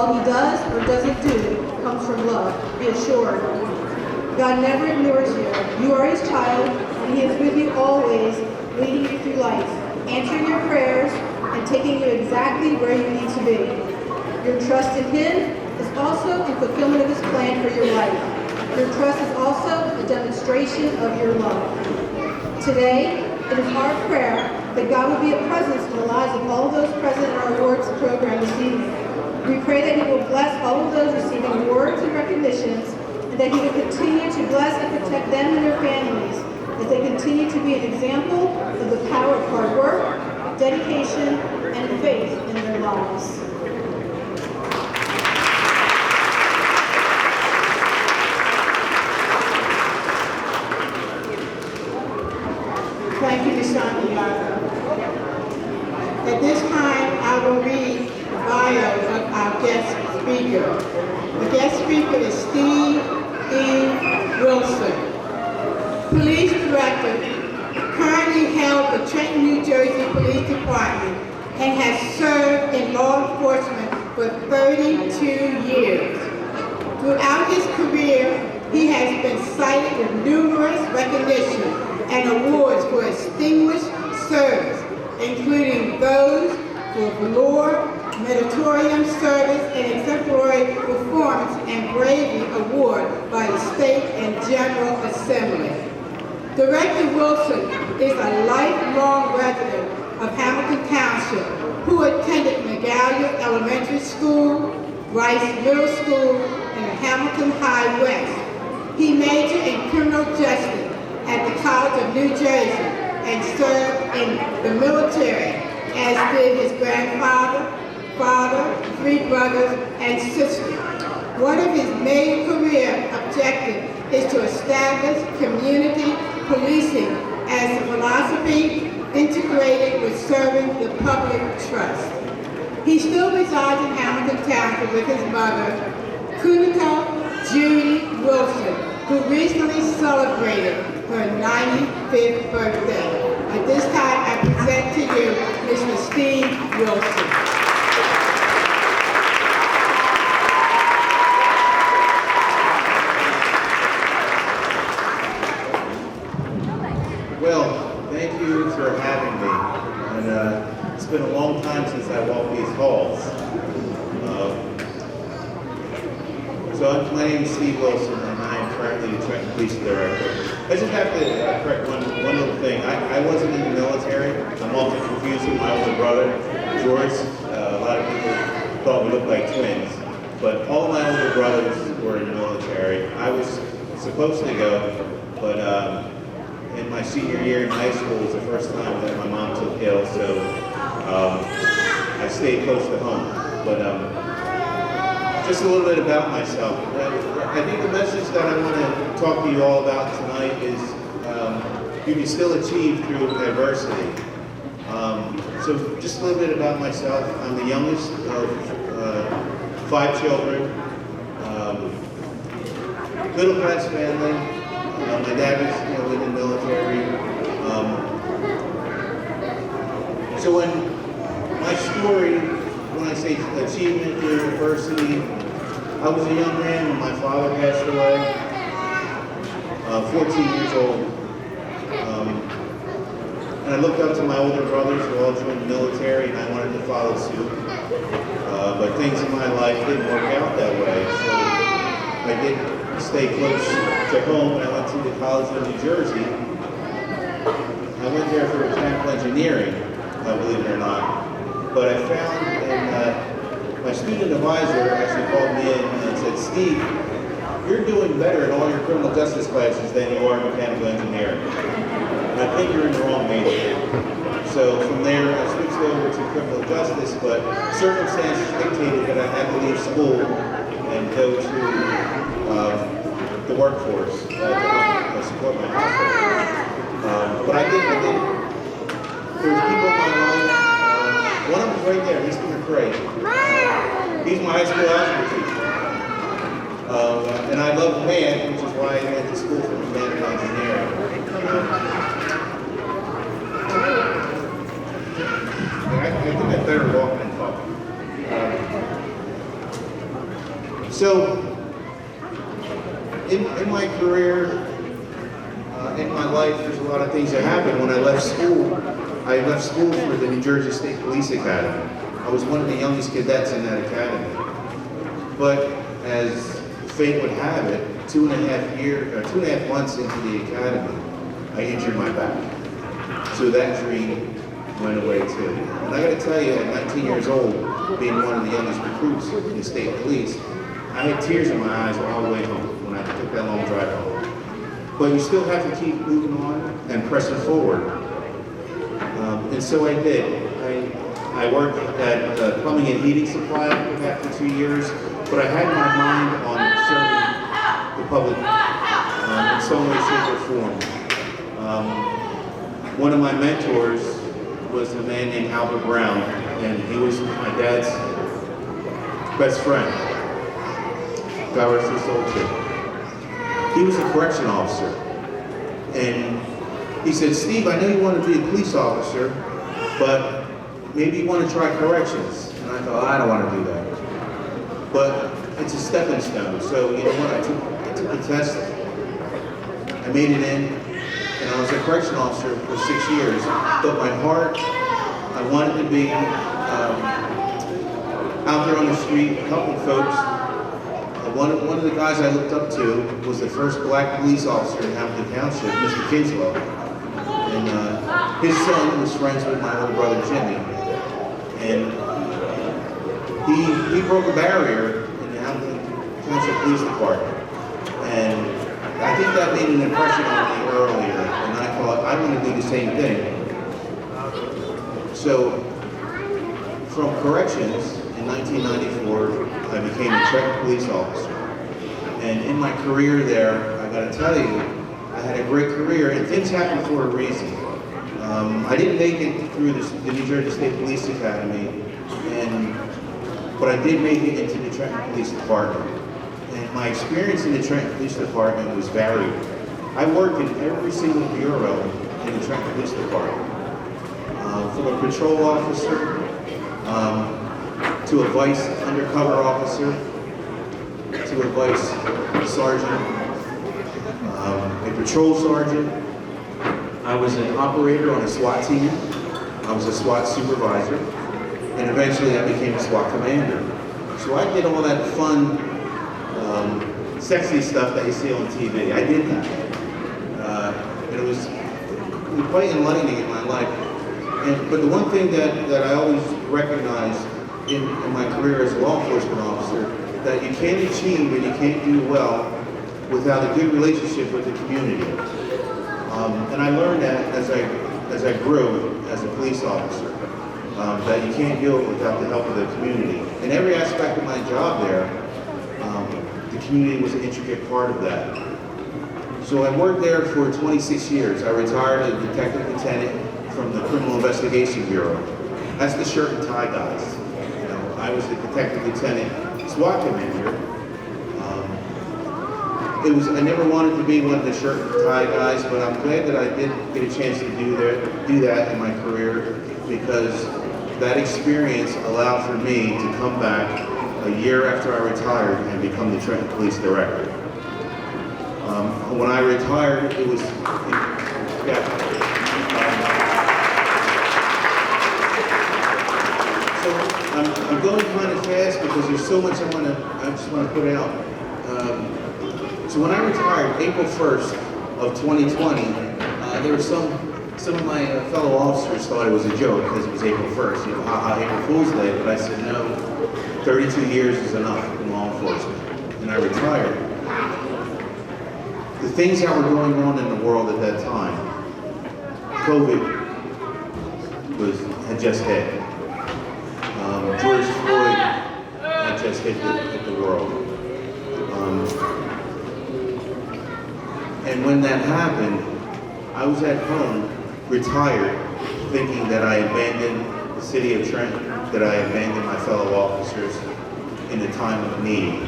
all he does or doesn't do comes from love. Be assured. God never ignores you. You are his child, and he is with you always, leading you through life, answering your prayers, and taking you exactly where you need to be. Your trust in him is also in fulfillment of his plan for your life. Your trust is also a demonstration of your love. Today, it is our prayer that God will be a presence in the lives of all of those present in our awards program this evening. We pray that he will bless all of those receiving awards and recognitions, and that he will continue to bless and protect them and their families as they continue to be an example of the power of hard work, dedication, and faith in their lives. Thank you, Ms. Santiago. At this time, I will read the bio of our guest speaker. The guest speaker is Steve E. Wilson, Police Director, currently held the Trenton, New Jersey Police Department, and has served in law enforcement for 32 years. Throughout his career, he has been cited with numerous recognitions and awards for distinguished service, including those for valor, meritorious service, and exemplary performance and bravery award by the State and General Assembly. Director Wilson is a lifelong resident of Hamilton Township who attended McGallion Elementary School, Grice Middle School, and Hamilton High West. He majored in criminal justice at the College of New Jersey and served in the military, as did his grandfather, father, 3 brothers, and sister. One of his main career objectives is to establish community policing as a philosophy integrated with serving the public trust. He still resides in Hamilton Township with his mother, Kunika Judy Wilson, who recently celebrated her 95th birthday. At this time, I present to you Mr. Steve Wilson. Well, thank you for having me. And it's been a long time since I walked these halls. My name is Steve Wilson, and I am currently the Trenton Police Director. I just have to correct one little thing. I wasn't in the military. I'm often confused with my older brother, George. A lot of people thought we looked like twins. But all of my older brothers were in the military. I was supposed to go, but in my senior year in high school was the first time that my mom took ill, so I stayed close to home. But just a little bit about myself. I think the message that I want to talk to you all about tonight is you can still achieve through adversity. So just a little bit about myself. I'm the youngest of 5 children, middle class family. My dad was in the military. So when my story, when I say achievement through adversity, I was a young man when my father passed away, 14 years old. And I looked up to my older brothers who all joined the military, and I wanted to follow suit. But things in my life didn't work out that way, so I did stay close to home, and I went to the College of New Jersey. I went there for mechanical engineering, believe it or not. But I found, and my student advisor actually called me in and said, Steve, you're doing better in all your criminal justice classes than you are in mechanical engineering. And I think you're in the wrong major. So from there, I switched over to criminal justice, but circumstances dictated that I had to leave school and go to the workforce to support my household. But I did. There was people in my life. One of them's right there, Mr. McCray. He's my high school algebra teacher. And I love math, which is why I went to school for mechanical engineering. I think I better walk and talk. So, in my career, in my life, there's a lot of things that happened. When I left school for the New Jersey State Police Academy. I was one of the youngest cadets in that academy. But as fate would have it, 2.5 months into the academy, I injured my back. So that dream went away too. And I gotta tell you, at 19 years old, being one of the youngest recruits in the state police, I had tears in my eyes all the way home when I took that long drive home. But you still have to keep moving on and pressing forward. And so I did. I worked at plumbing and heating supply after 2 years, but I had my mind on serving the public in some way, shape, or form. One of my mentors was a man named Albert Brown, and he was my dad's best friend. God rest his soul too. He was a correction officer, and he said, "Steve, I know you want to be a police officer, but maybe you want to try corrections." And I thought, I don't want to do that. But it's a stepping stone. So you know what? I took the test. I made it in, and I was a correction officer for 6 years. But my heart, I wanted to be out there on the street helping folks. One of the guys I looked up to was the first black police officer in Hamilton Township, Mr. Kinslow. And his son was friends with my older brother Jimmy. And he broke a barrier in the Hamilton Township Police Department. And I think that made an impression on me earlier. And I thought, I want to do the same thing. So, from corrections, in 1994, I became a Trenton police officer. And in my career there, I gotta tell you, I had a great career, and things happen for a reason. I didn't make it through the New Jersey State Police Academy, but I did make it into the Trenton Police Department. And my experience in the Trenton Police Department was varied. I worked in every single bureau in the Trenton Police Department. From a patrol officer, to a vice undercover officer, to a vice sergeant, a patrol sergeant. I was an operator on a SWAT team. I was a SWAT supervisor, and eventually I became a SWAT commander. So I did all that fun, sexy stuff that you see on TV. I did that. And it was quite enlightening in my life. But the one thing that I always recognized in my career as a law enforcement officer, that you can't achieve and you can't do well without a good relationship with the community. And I learned that as I grew as a police officer, that you can't do it without the help of the community. In every aspect of my job there, the community was an intricate part of that. So I worked there for 26 years. I retired as a detective lieutenant from the Criminal Investigation Bureau. That's the shirt and tie guys. You know, I was the detective lieutenant SWAT commander. I never wanted to be one of the shirt and tie guys, but I'm glad that I did get a chance to do that in my career, because that experience allowed for me to come back a year after I retired and become the Trenton Police Director. When I retired, it was, So I'm going kind of fast because there's so much I just want to put out. So when I retired, April 1st of 2020, there were some of my fellow officers thought it was a joke because it was April 1st, you know, April Fool's Day, but I said no, 32 years is enough in law enforcement, and I retired. The things that were going on in the world at that time, COVID had just hit. George Floyd had just hit the world. And when that happened, I was at home, retired, thinking that I abandoned the city of Trenton, that I abandoned my fellow officers in a time of need.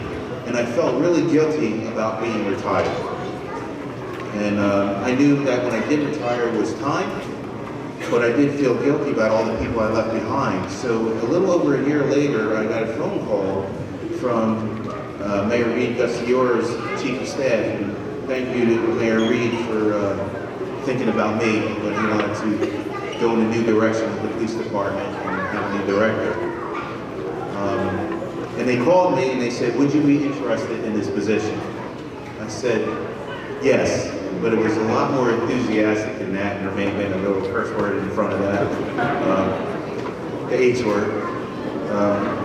And I felt really guilty about being retired. And I knew that when I did retire it was time, but I did feel guilty about all the people I left behind. So a little over a year later, I got a phone call from Mayor Reed Guscior's chief of staff. And thank you to Mayor Reed for thinking about me when he wanted to go in a new direction with the police department and have a new director. And they called me and they said, would you be interested in this position? I said, yes, but it was a lot more enthusiastic than that, and there may have been a little curse word in front of that, the H word.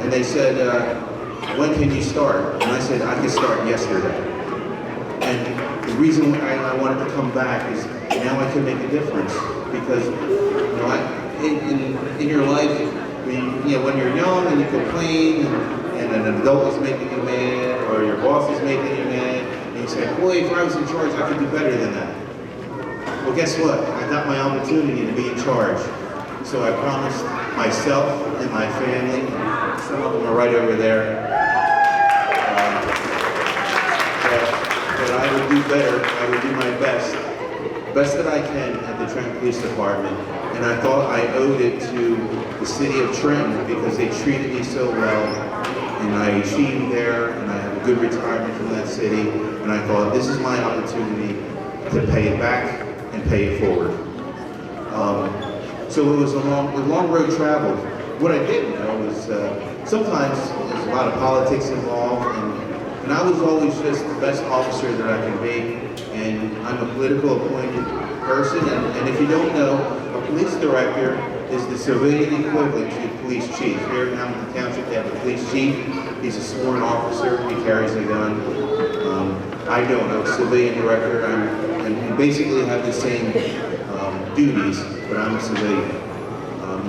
And they said, when can you start? And I said, I can start yesterday. And the reason why I wanted to come back is now I can make a difference, because in your life, when you're young and you complain and an adult is making you mad or your boss is making you mad, and you say, boy, if I was in charge, I could do better than that. Well, guess what? I got my opportunity to be in charge. So I promised myself and my family, some of them are right over there, that I would do better, I would do my best that I can at the Trenton Police Department. And I thought I owed it to the city of Trenton because they treated me so well, and I achieved there, and I have a good retirement from that city, and I thought this is my opportunity to pay it back and pay it forward. So it was a long road traveled. What I didn't know was sometimes there's a lot of politics involved, and I was always just the best officer that I can be, and I'm a political appointed person, and if you don't know, a police director is the civilian equivalent to the police chief. Here in Hamilton Township, they have a police chief. He's a sworn officer, he carries a gun. I don't, I'm a civilian director, and we basically have the same duties, but I'm a civilian.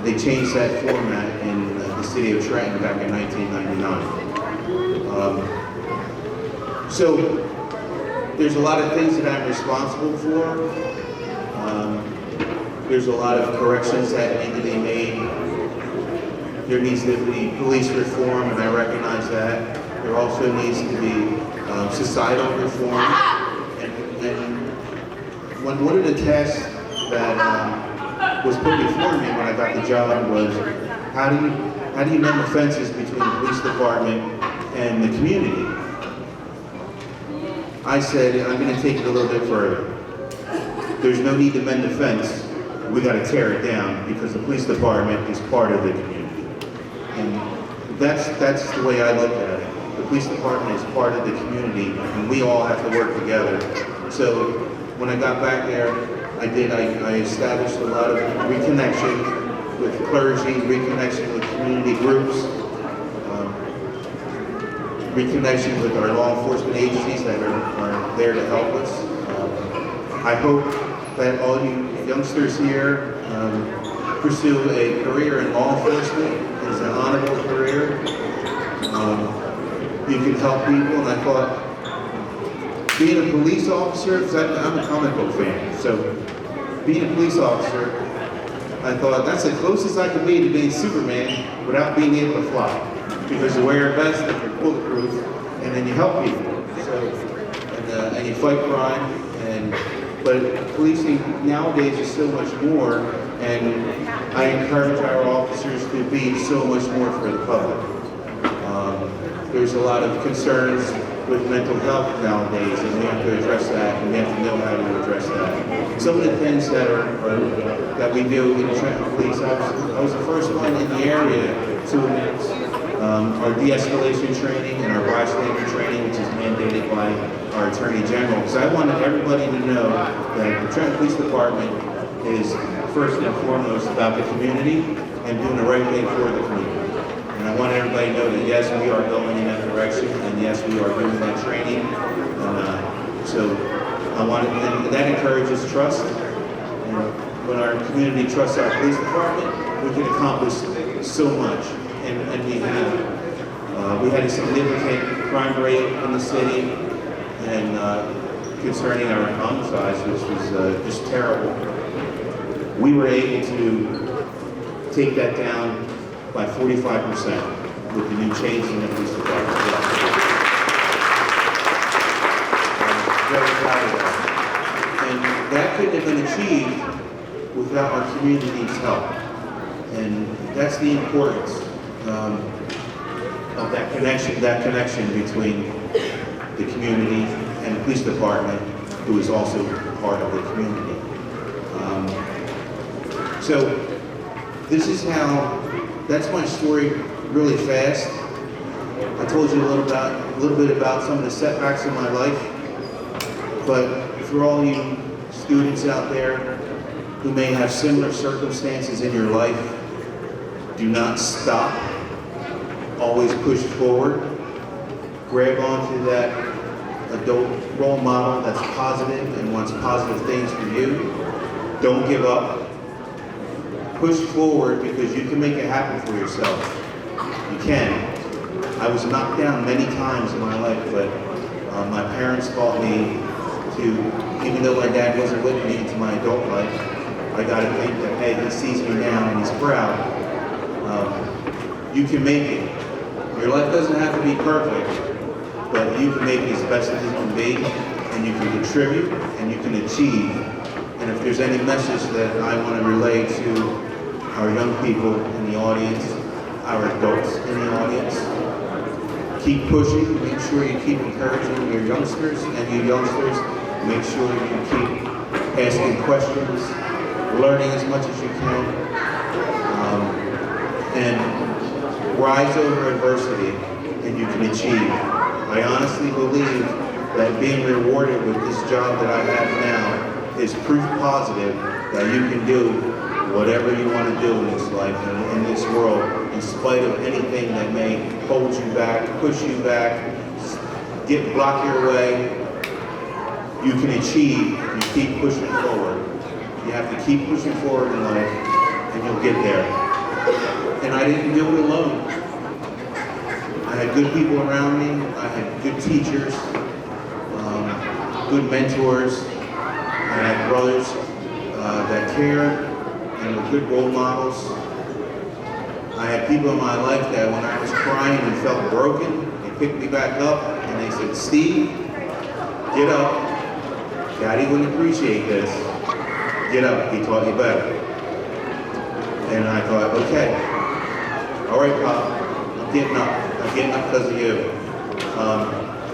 They changed that format in the city of Trenton back in 1999. So there's a lot of things that I'm responsible for. There's a lot of corrections that need to be made. There needs to be police reform, and I recognize that. There also needs to be societal reform. And one of the tasks that was put before me when I got the job was, how do you mend the fences between the police department and the community? I said, I'm going to take it a little bit further. There's no need to mend the fence. We got to tear it down because the police department is part of the community. And that's the way I look at it. The police department is part of the community, and we all have to work together. So when I got back there, I established a lot of reconnection with clergy, reconnection with community groups, reconnection with our law enforcement agencies that are there to help us. I hope that all you youngsters here pursue a career in law enforcement. It's an honorable career. You can help people, and I thought being a police officer, because I'm a comic book fan, so being a police officer, I thought that's the closest I could be to being Superman without being able to fly. Because you wear a vest and you're bulletproof, and then you help people. And you fight crime. But policing nowadays is so much more, and I encourage our officers to be so much more for the public. There's a lot of concerns with mental health nowadays, and we have to address that, and we have to know how to address that. Some of the things that that we do in Trenton Police, I was the first one in the area to announce our de-escalation training and our bystander training, which is mandated by our Attorney General, because I wanted everybody to know that the Trenton Police Department is first and foremost about the community and doing the right thing for the community. And I want everybody to know that yes, we are going in that direction, and yes, we are doing that training. So I want it, and that encourages trust. And when our community trusts our police department, we can accomplish so much. And we had a significant crime rate in the city, and concerning our homicides, which was just terrible. We were able to take that down by 45% with the new change in the police department. I'm very proud of that. And that couldn't have been achieved without our community's help. And that's the importance. of that connection between the community and the police department, who is also part of the community. So this is that's my story really fast. I told you a little bit about some of the setbacks in my life, but for all you students out there who may have similar circumstances in your life, do not stop. Always push forward. Grab onto that adult role model that's positive and wants positive things for you. Don't give up. Push forward, because you can make it happen for yourself. You can. I was knocked down many times in my life, but my parents taught me to, even though my dad wasn't with me into my adult life, I got to think that, hey, he sees me now and he's proud. You can make it. Your life doesn't have to be perfect, but you can make it as best as it can be, and you can contribute, and you can achieve. And if there's any message that I want to relay to our young people in the audience, our adults in the audience, keep pushing. Make sure you keep encouraging your youngsters, and you youngsters, make sure you keep asking questions, learning as much as you can, and rise over adversity, and you can achieve. I honestly believe that being rewarded with this job that I have now is proof positive that you can do whatever you want to do in this life and in this world, in spite of anything that may hold you back, push you back, block your way. You can achieve. You keep pushing forward. You have to keep pushing forward in life, and you'll get there. And I didn't do it alone. I had good people around me. I had good teachers, good mentors. I had brothers that cared and were good role models. I had people in my life that when I was crying and felt broken, they picked me back up and they said, "Steve, get up. Daddy wouldn't appreciate this. Get up, he taught you better." And I thought, okay, all right, Pop, I'm getting up. I'm getting up because of you.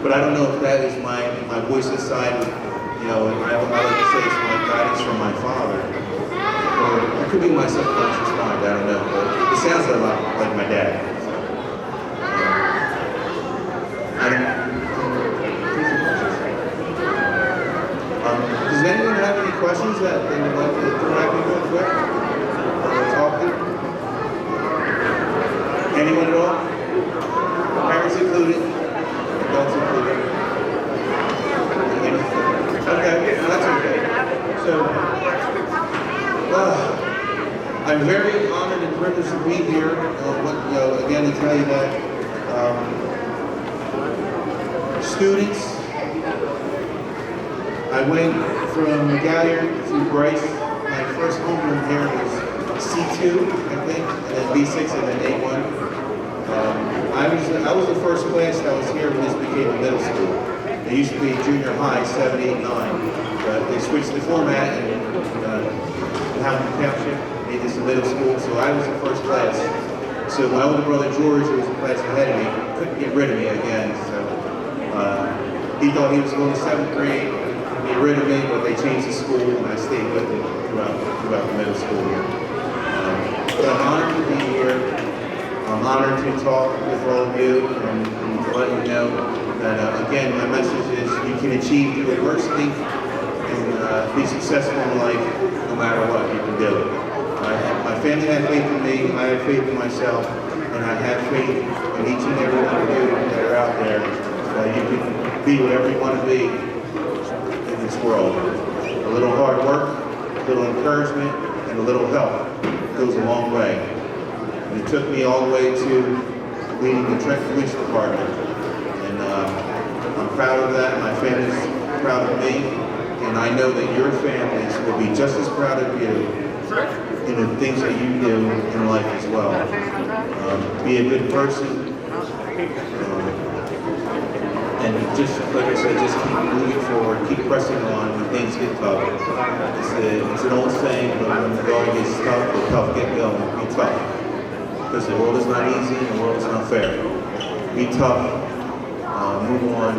But I don't know if that is my voice inside. You know, and I like to say it's my guidance from my father. Or it could be my subconscious mind, I don't know. But it sounds a lot like my dad. Does anyone have any questions that they would like to throw at me real quick? Or talk to? Anyone at all? Parents included? Adults included? Okay, no, that's okay. So, I'm very honored and privileged to be here. Again, to tell you that students, I went from McGalliard to Grice. My first homeroom here was C2, I think, and then B6, and then A1. I was the first class that was here when this became a middle school. It used to be junior high, 7, 8, 9. But they switched the format in Hamilton Township, made this a middle school, so I was the first class. So my older brother George, who was a class ahead of me, couldn't get rid of me again. So he thought he was going to 7th grade, get rid of me, but they changed the school, and I stayed with it throughout the middle school here. But I'm honored to be here. I'm honored to talk with all of you and to let you know that, again, my message is you can achieve through adversity and be successful in life no matter what you can do. My family had faith in me, I had faith in myself, and I have faith in each and every one of you that are out there that you can be whatever you want to be in this world. A little hard work, a little encouragement, and a little help goes a long way. And it took me all the way to leading the Trenton Police Department. And I'm proud of that. My family's proud of me. And I know that your families will be just as proud of you in the things that you do in life as well. Be a good person. And just, like I said, just keep moving forward, keep pressing on when things get tough. It's an old saying, but when the going gets tough, the tough get going. Be tough. Because the world is not easy and the world is not fair. be tough, move on,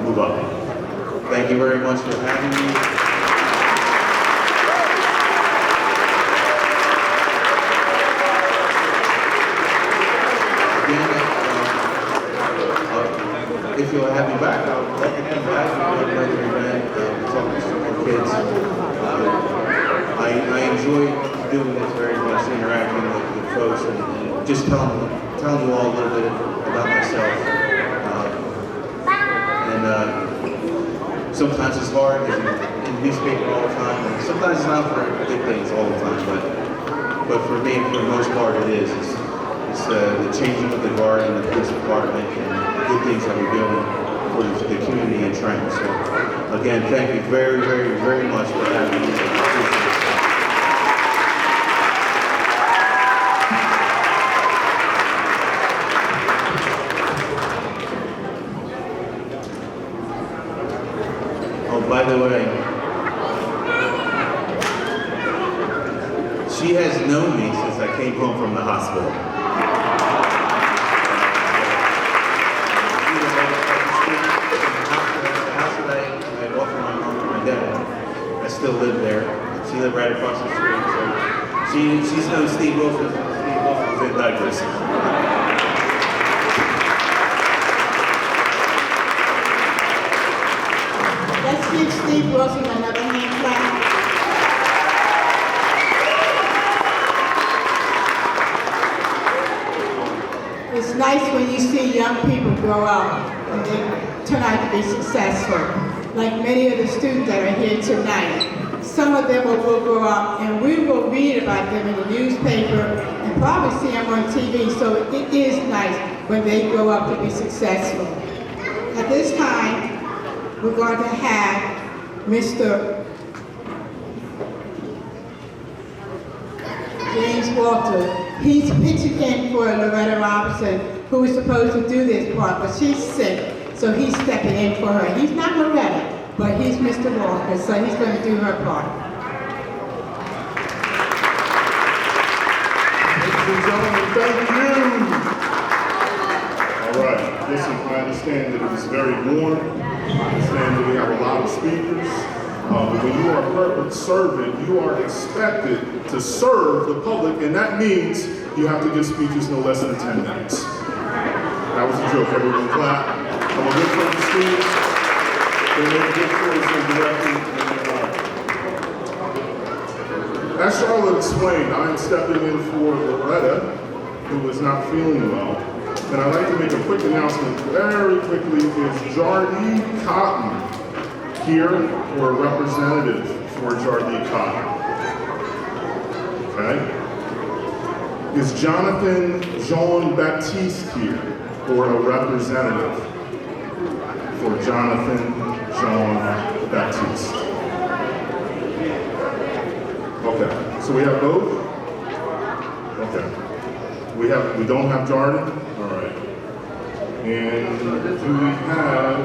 move up. Thank you very much for having me. If you'll have me back, I'll let you come back for another event, talk to some more kids. I enjoy doing this very much, interacting with folks and just telling you all a little bit about myself. Sometimes it's hard because you're in the newspaper all the time, and sometimes it's not for good things all the time, but for me, for the most part, it is. It's the changing of the guard in the police department and the good things that we're doing for the community in Trenton. So, again, thank you very, very, very much for having me. Oh, by the way, she has known me since I came home from the hospital. I still live there. She lived right across the street, so she's known Steve Wilson. Steve Wilson's in diapers. Let's give Steve Wilson another hand clap. It's nice when you see young people grow up and they turn out to be successful. Like many of the students that are here tonight. Some of them will grow up and we will read about them in the newspaper and probably see them on TV, so it is nice when they grow up to be successful. At this time, we're going to have Mr. James Walter. He's pitching in for Loretta Robinson, who is supposed to do this part, but she's sick. So he's stepping in for her. He's not Loretta, but he's Mr. Walker, so he's going to do her part. Ladies and gentlemen, thank you. All right, listen, I understand that it is very warm. I understand that we have a lot of speakers. But when you are a public servant, you are expected to serve the public, and that means you have to give speeches no less than 10 minutes. That was a joke, everyone clap. I'm a good friend of Steve's. They made a good choice in directing. As Charlotte explained, I am stepping in for Loretta, who is not feeling well. And I'd like to make a quick announcement very quickly. Is Jardee Cotton here, or a representative for Jardee Cotton? Okay. Is Jonathan Jean-Baptiste here, or a representative for Jonathan Jean-Baptiste? Okay, so we have both? Okay. We don't have Jordan? All right. And do we have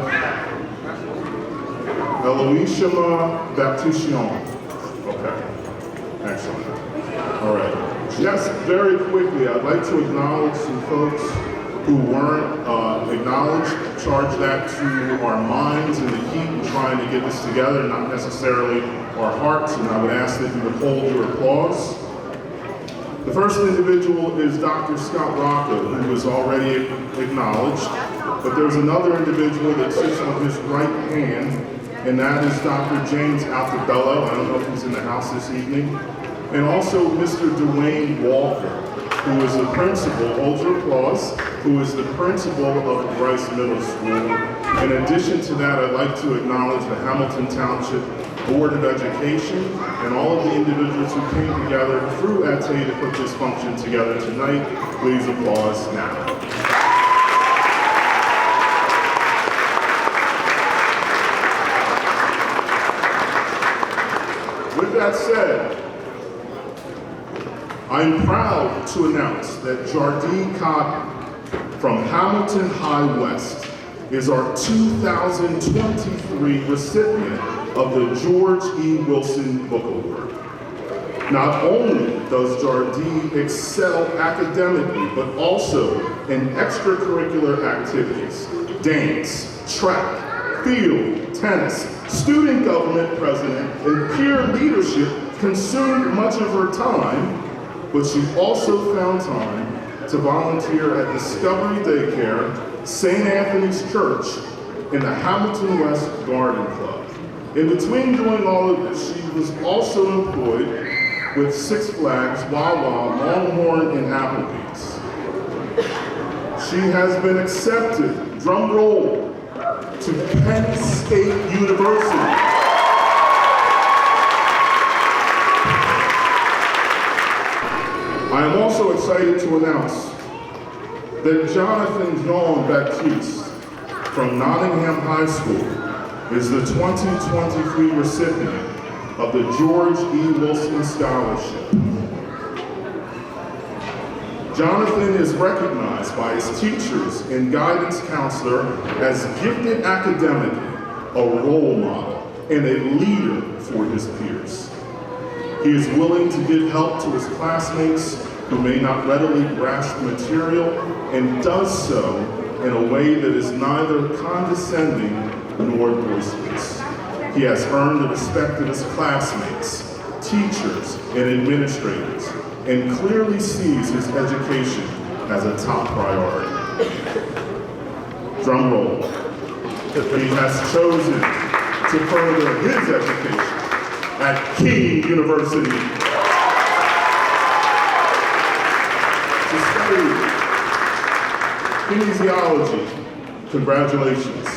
Eloishama Baptiste? Okay, excellent. All right. Just very quickly, I'd like to acknowledge some folks who weren't acknowledged, charge that to our minds and the heat in trying to get this together, not necessarily our hearts, and I would ask that you would hold your applause. The first individual is Dr. Scott Rocco, who was already acknowledged, but there's another individual that sits on his right hand, and that is Dr. James Altabello. I don't know if he's in the house this evening. And also Mr. Dwayne Walker, who is the principal, hold your applause, who is the principal of Grice Middle School. In addition to that, I'd like to acknowledge the Hamilton Township Board of Education and all of the individuals who came together through ETE to put this function together tonight. Please applause now. With that said, I'm proud to announce that Jardee Cotton from Hamilton High West is our 2023 recipient of the George E. Wilson Book Award. Not only does Jardine excel academically, but also in extracurricular activities, dance, track, field, tennis, student government president, and peer leadership consumed much of her time, but she also found time to volunteer at Discovery Daycare, St. Anthony's Church, and the Hamilton West Garden Club. In between doing all of this, she was also employed with Six Flags, Wawa, Longhorn, and Applebee's. She has been accepted, drum roll, to Penn State University. I am also excited to announce that Jonathan Jean Baptiste from Nottingham High School is the 2023 recipient of the George E. Wilson Scholarship. Jonathan is recognized by his teachers and guidance counselor as gifted academically, a role model, and a leader for his peers. He is willing to give help to his classmates who may not readily grasp material, and does so in a way that is neither condescending nor boisterous. He has earned the respect of his classmates, teachers, and administrators, and clearly sees his education as a top priority. Drum roll. He has chosen to further his education at King University to study kinesiology. Congratulations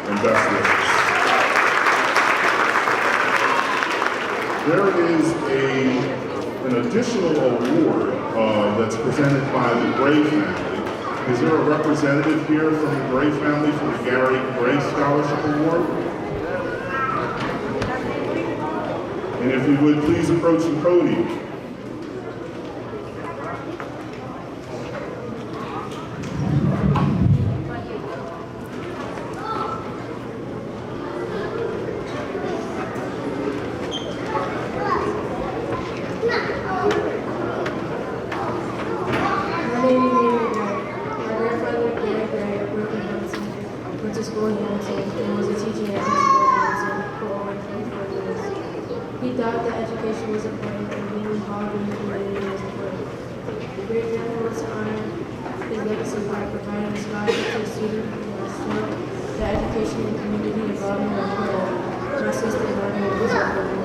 and best wishes. There is an additional award that's presented by the Gray family. Is there a representative here from the Gray family for the Gary Gray Scholarship Award? And if you would please approach the podium. He thought that education was important and being involved in the community was important. The great grandpa wants to honor his legacy by providing a scholarship to a student who has shown that education and community involvement are important. My sister learning was important.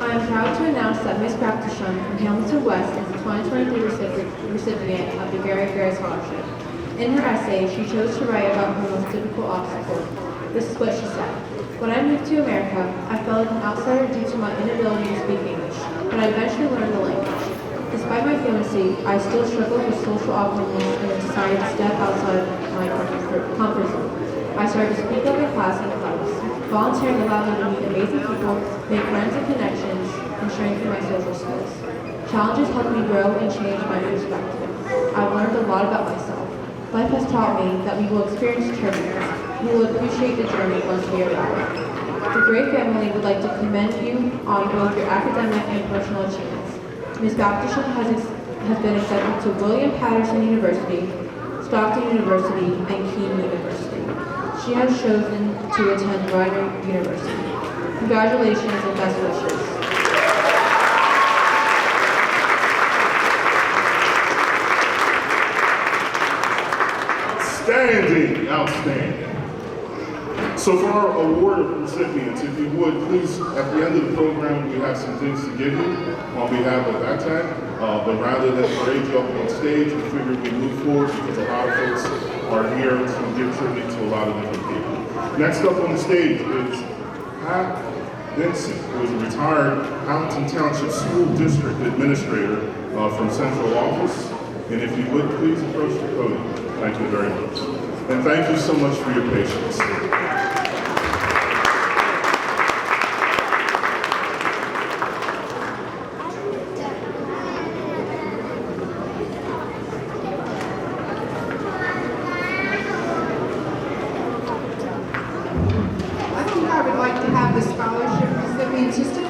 I am proud to announce that Ms. Baptisham from Hamilton West is the 2023 recipient of the Gary Gray Scholarship. In her essay, she chose to write about her most difficult obstacle. This is what she said. When I moved to America, I felt like an outsider due to my inability to speak English, but I eventually learned the language. Despite my fluency, I still struggled with social awkwardness and decided to step outside my comfort zone. I started to speak up in class and clubs. Volunteering allowed me to meet amazing people, make friends and connections, and strengthen my social skills. Challenges helped me grow and change my perspective. I've learned a lot about myself. Life has taught me that we will experience turbulence. We will appreciate the journey once we arrive. The Gray family would like to commend you on both your academic and personal achievements. Ms. Baptisham has been accepted to William Patterson University, Stockton University, and Keene University. She has chosen to attend Rider University. Congratulations and best wishes. Outstanding. So for our award recipients, if you would, please, at the end of the program, we have some things to give you on behalf of ATTAC. But rather than parade you up on stage, we figured we move forward because a lot of folks are here to give tribute to a lot of different people. Next up on the stage is Pat Vincent, who is a retired Hamilton Township School District Administrator from Central Office. And if you would, please approach the podium. Thank you very much. And thank you so much for your patience. I think I would like to have the scholarship recipient just to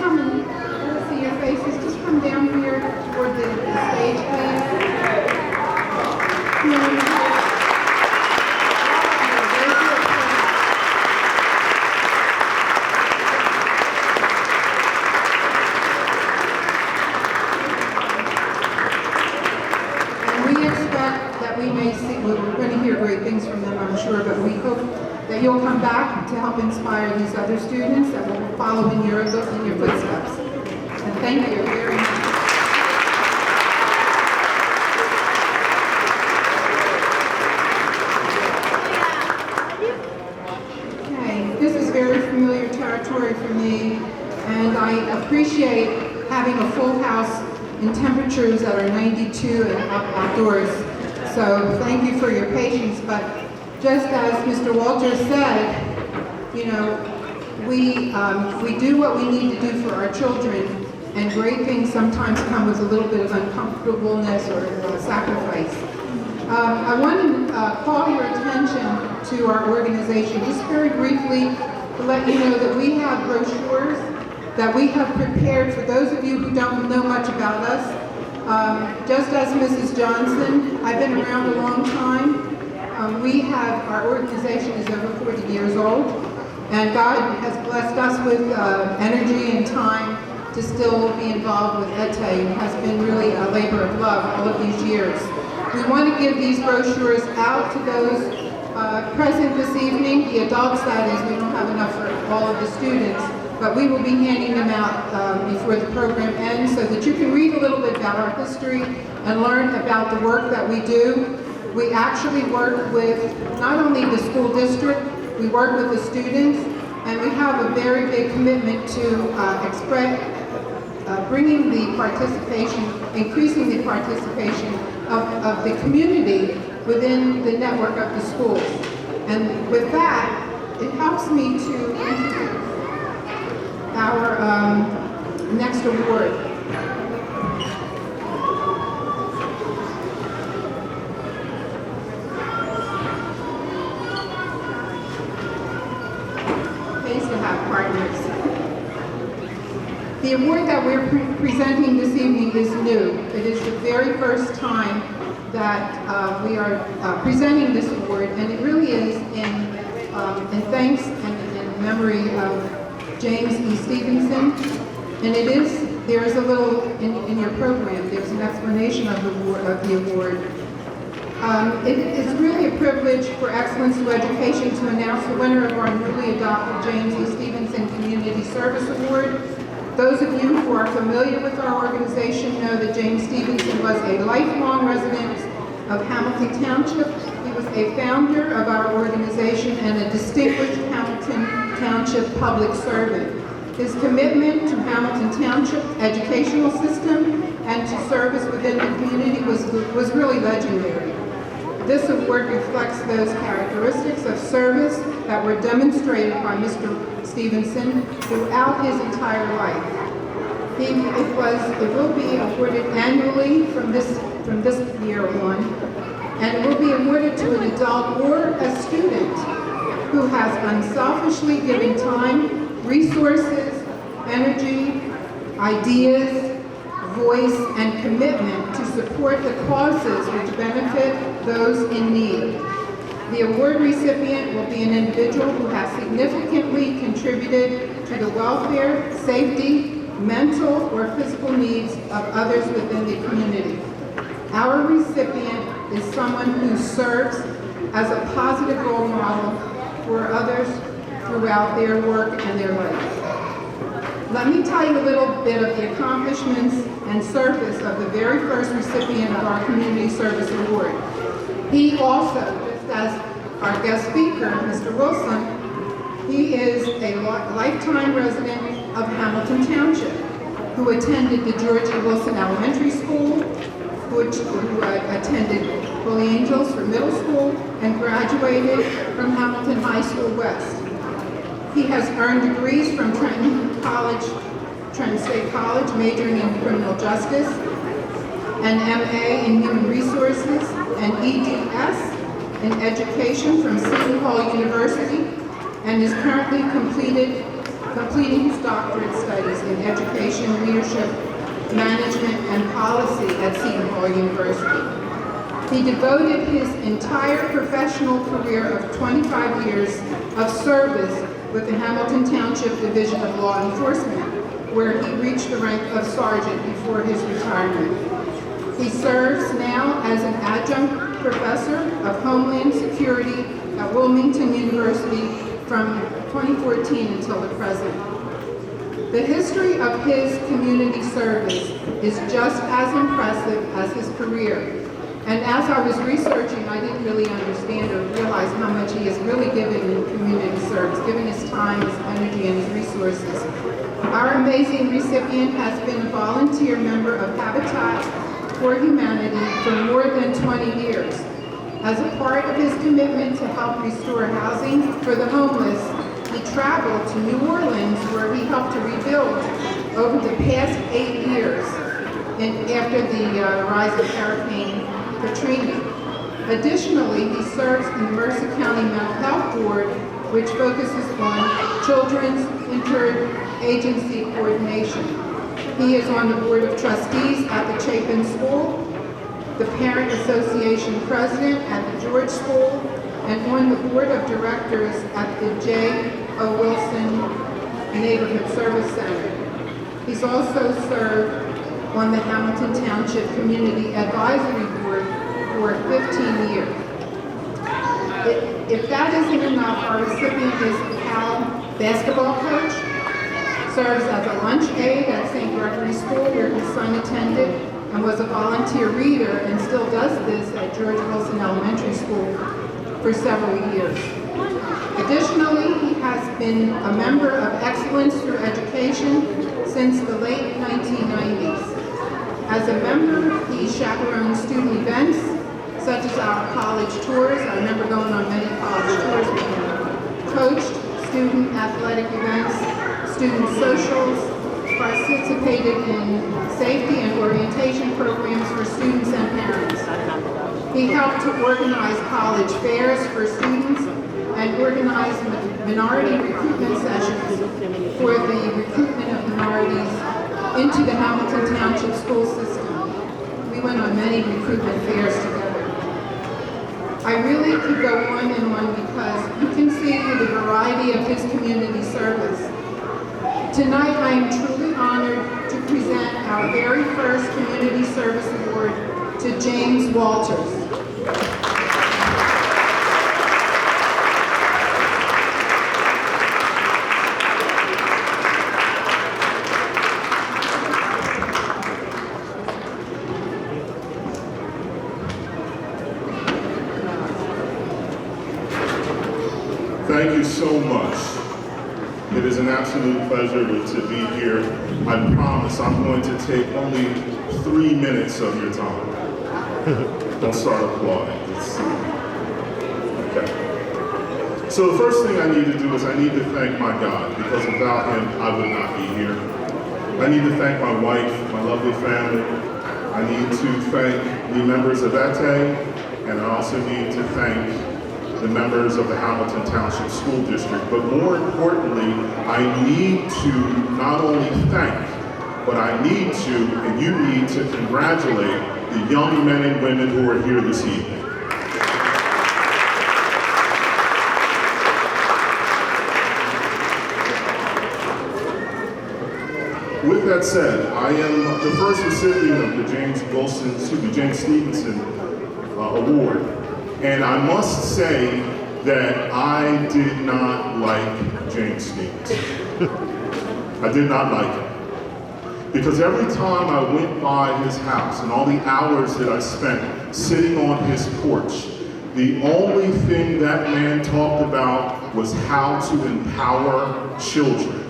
stage, And we expect that we may see, we're going to hear great things from them, I'm sure, but we hope that you'll come back to help inspire these other students that will follow in your footsteps. And thank you very much. Okay, this is very familiar territory for me, and I appreciate having a full house in temperatures that are 92 and up outdoors. So thank you for your patience, but just as Mr. Walters said, you know, we do what we need to do for our children, and great things sometimes come with a little bit of uncomfortableness or sacrifice. I want to call your attention to our organization just very briefly to let you know that we have brochures that we have prepared for those of you who don't know much about us. Just as Mrs. Johnson, I've been around a long time. Our organization is over 40 years old, and God has blessed us with energy and time to still be involved with ETE. It has been really a labor of love all of these years. We want to give these brochures out to those present this evening, the adults that is. We don't have enough for all of the students, but we will be handing them out before the program ends so that you can read a little bit about our history and learn about the work that we do. We actually work with not only the school district, we work with the students, and we have a very big commitment to bringing the participation, increasing the participation of the community within the network of the schools. And with that, it helps me to introduce our next award. Pays to have partners. The award that we're presenting this evening is new. It is the very first time that we are presenting this award, and it really is in thanks and in memory of James E. Stevenson. And there is a little, in your program, there's an explanation of the award. It is really a privilege for Excellence to Education to announce the winner of our newly adopted James E. Stevenson Community Service Award. Those of you who are familiar with our organization know that James Stevenson was a lifelong resident of Hamilton Township. He was a founder of our organization and a distinguished Hamilton Township public servant. His commitment to Hamilton Township educational system and to service within the community was really legendary. This award reflects those characteristics of service that were demonstrated by Mr. Stevenson throughout his entire life. It will be awarded annually from this year on, and it will be awarded to an adult or a student who has unselfishly given time, resources, energy, ideas, voice, and commitment to support the causes which benefit those in need. The award recipient will be an individual who has significantly contributed to the welfare, safety, mental, or physical needs of others within the community. Our recipient is someone who serves as a positive role model for others throughout their work and their life. Let me tell you a little bit of the accomplishments and service of the very first recipient of our Community Service Award. He also, just as our guest speaker, Mr. Wilson, he is a lifetime resident of Hamilton Township, who attended the Georgia Wilson Elementary School, who attended Holy Angels for middle school, and graduated from Hamilton High School West. He has earned degrees from Trenton State College, majoring in criminal justice, an MA in human resources, and EDS in education from Seton Hall University, and is currently completing his doctorate studies in education, leadership, management, and policy at Seton Hall University. He devoted his entire professional career of 25 years of service with the Hamilton Township Division of Law Enforcement, where he reached the rank of sergeant before his retirement. He serves now as an adjunct professor of Homeland Security at Wilmington University from 2014 until the present. The history of his community service is just as impressive as his career. And as I was researching, I didn't really understand or realize how much he has really given in community service, given his time, his energy, and his resources. Our amazing recipient has been a volunteer member of Habitat for Humanity for more than 20 years. As a part of his commitment to help restore housing for the homeless, he traveled to New Orleans, where he helped to rebuild over the past 8 years after the rise of Hurricane Katrina. Additionally, he serves in the Mercer County Mental Health Board, which focuses on children's interagency coordination. He is on the Board of Trustees at the Chapin School, the Parent Association President at the George School, and on the Board of Directors at the J. O. Wilson Neighborhood Service Center. He's also served on the Hamilton Township Community Advisory Board for 15 years. If that isn't enough, our recipient is a Cal basketball coach, serves as a lunch aide at St. Gregory School, where his son attended, and was a volunteer reader and still does this at George Wilson Elementary School for several years. Additionally, he has been a member of Excellence Through Education since the late 1990s. As a member, he chaperones student events, such as our college tours. I remember going on many college tours with him. Coached student athletic events, student socials, participated in safety and orientation programs for students and parents. He helped to organize college fairs for students and organize minority recruitment sessions for the recruitment of minorities into the Hamilton Township School System. We went on many recruitment fairs together. I really could go on and on because you can see the variety of his community service. Tonight, I am truly honored to present our very first Community Service Award to James Walters. Thank you so much. It is an absolute pleasure to be here. I promise I'm going to take only 3 minutes of your time. Don't start applauding. Okay. So the first thing I need to do is I need to thank my God, because without him, I would not be here. I need to thank my wife, my lovely family. I need to thank the members of ETE, and I also need to thank the members of the Hamilton Township School District. But more importantly, I need to not only thank, but I need to, and you need to congratulate the young men and women who are here this evening. With that said, I am the first recipient of the James Stevenson Award. And I must say that I did not like James Stevenson. I did not like him. Because every time I went by his house and all the hours that I spent sitting on his porch, the only thing that man talked about was how to empower children.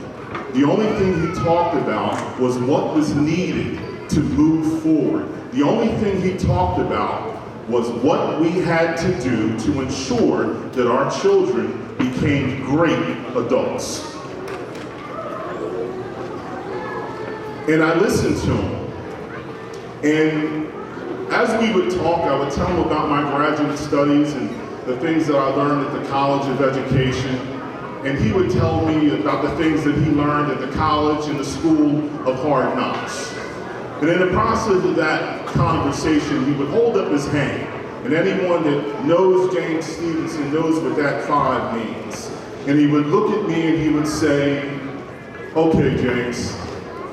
The only thing he talked about was what was needed to move forward. The only thing he talked about was what we had to do to ensure that our children became great adults. And I listened to him. And as we would talk, I would tell him about my graduate studies and the things that I learned at the College of Education. And he would tell me about the things that he learned at the college and the School of Hard Knocks. And in the process of that conversation, he would hold up his hand. And anyone that knows James Stevenson knows what that 5 means. And he would look at me and he would say, okay, James,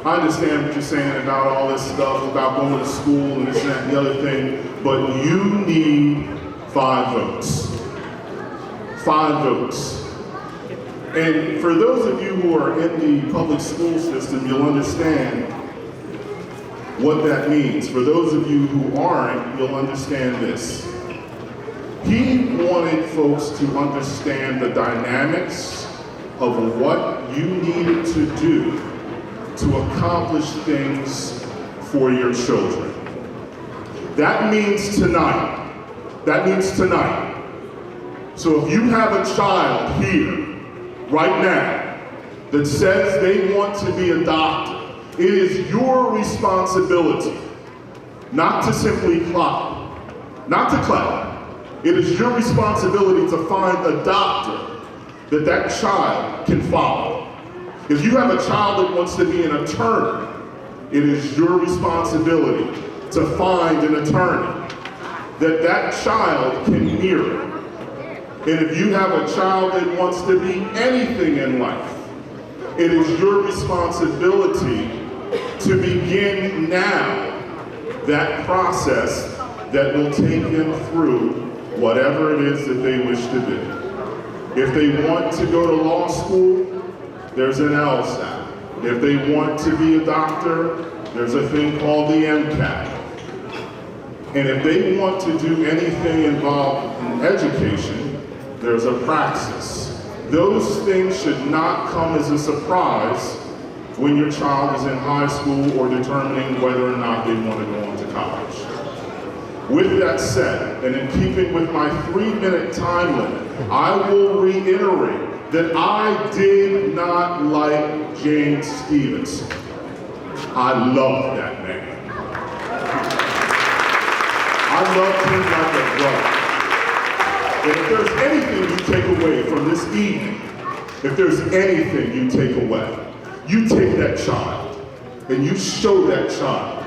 I understand what you're saying about all this stuff, about going to school and this, that, and the other thing, but you need 5 votes. 5 votes. And for those of you who are in the public school system, you'll understand what that means. For those of you who aren't, you'll understand this. He wanted folks to understand the dynamics of what you needed to do to accomplish things for your children. That means tonight. That means tonight. So if you have a child here, right now, that says they want to be a doctor, it is your responsibility not to simply clap, not to clap. It is your responsibility to find a doctor that that child can follow. If you have a child that wants to be an attorney, it is your responsibility to find an attorney that that child can mirror. And if you have a child that wants to be anything in life, it is your responsibility to begin now that process that will take them through whatever it is that they wish to do. If they want to go to law school, there's an LSAT. If they want to be a doctor, there's a thing called the MCAT. And if they want to do anything involved in education, there's a praxis. Those things should not come as a surprise when your child is in high school or determining whether or not they want to go on to college. With that said, and in keeping with my 3-minute time limit, I will reiterate that I did not like James Stevenson. I loved that man. I loved him like a brother. And if there's anything you take away from this evening, if there's anything you take away, you take that child and you show that child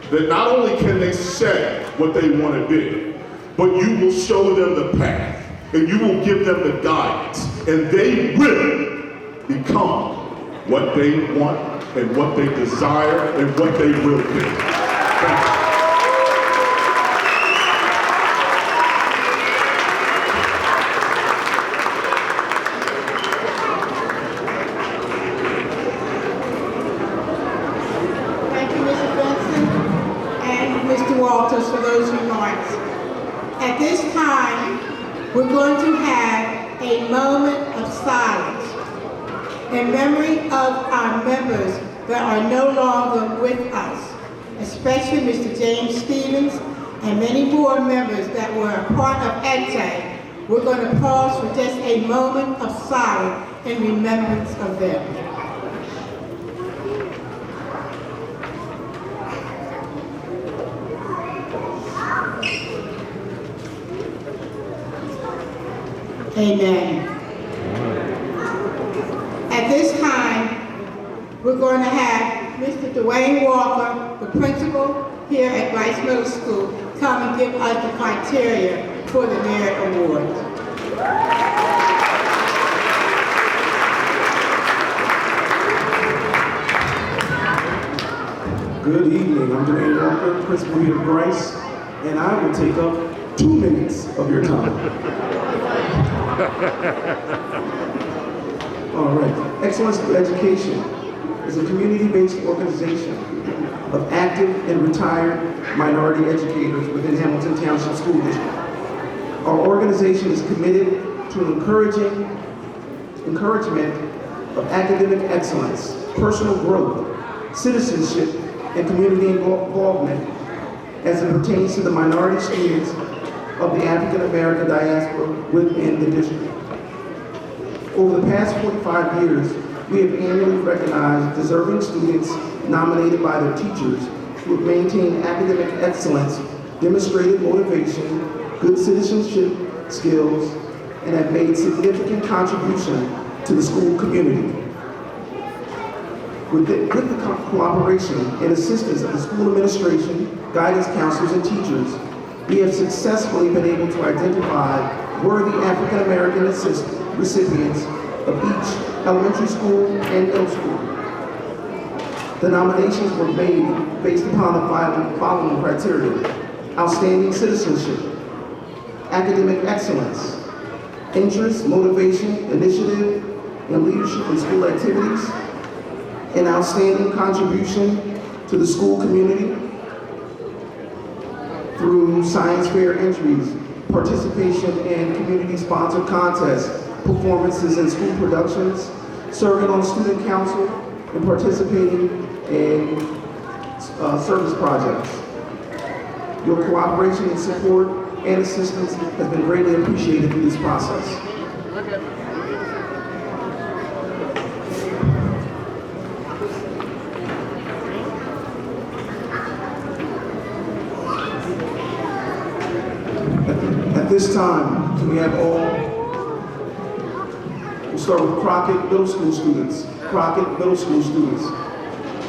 that not only can they say what they want to be, but you will show them the path and you will give them the guidance, and they will become what they want and what they desire and what they will be. Thank you. For those remarks. At this time, we're going to have a moment of silence in memory of our members that are no longer with us, especially Mr. James Stevens and many board members that were a part of ETE. We're going to pause for just a moment of silence in remembrance of them. Amen. At this time, we're going to have Mr. Dwayne Walker, the principal here at Grice Middle School, come and give us the criteria for the Merit Award. Good evening. I'm Dwayne Walker, principal here at Grice, and I will take up 2 minutes of your time. All right. Excellence Through Education is a community-based organization of active and retired minority educators within Hamilton Township School District. Our organization is committed to encouragement of academic excellence, personal growth, citizenship, and community involvement as it pertains to the minority students of the African American diaspora within the district. Over the past 45 years, we have annually recognized deserving students nominated by their teachers who have maintained academic excellence, demonstrated motivation, good citizenship skills, and have made significant contribution to the school community. With the cooperation and assistance of the school administration, guidance counselors, and teachers, we have successfully been able to identify worthy African American recipients of each elementary school and middle school. The nominations were made based upon the following criteria: outstanding citizenship, academic excellence, interest, motivation, initiative, and leadership in school activities, an outstanding contribution to the school community through science fair entries, participation in community-sponsored contests, performances in school productions, serving on student council, and participating in service projects. Your cooperation and support and assistance has been greatly appreciated through this process. At this time, can we have we'll start with Crockett Middle School students. Crockett Middle School students.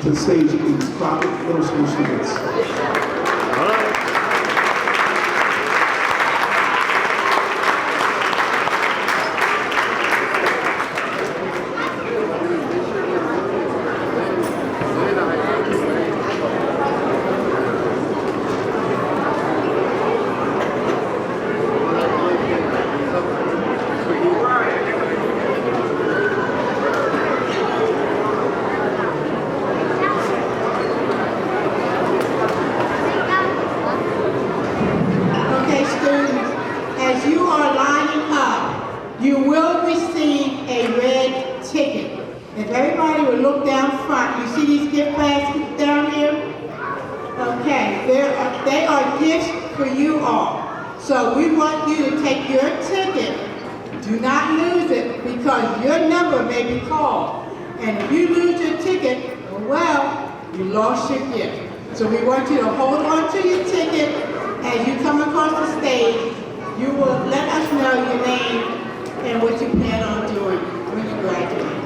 To the stage, please. Crockett Middle School students. Okay, students, as you are lining up, you will receive a red ticket. If everybody would look down front, you see these gift baskets down here? Okay, they are gifts for you all. So we want you to take your ticket. Do not lose it because your number may be called. And if you lose your ticket, well, you lost your gift. So we want you to hold on to your ticket. As you come across the stage, you will let us know your name and what you plan on doing when you graduate.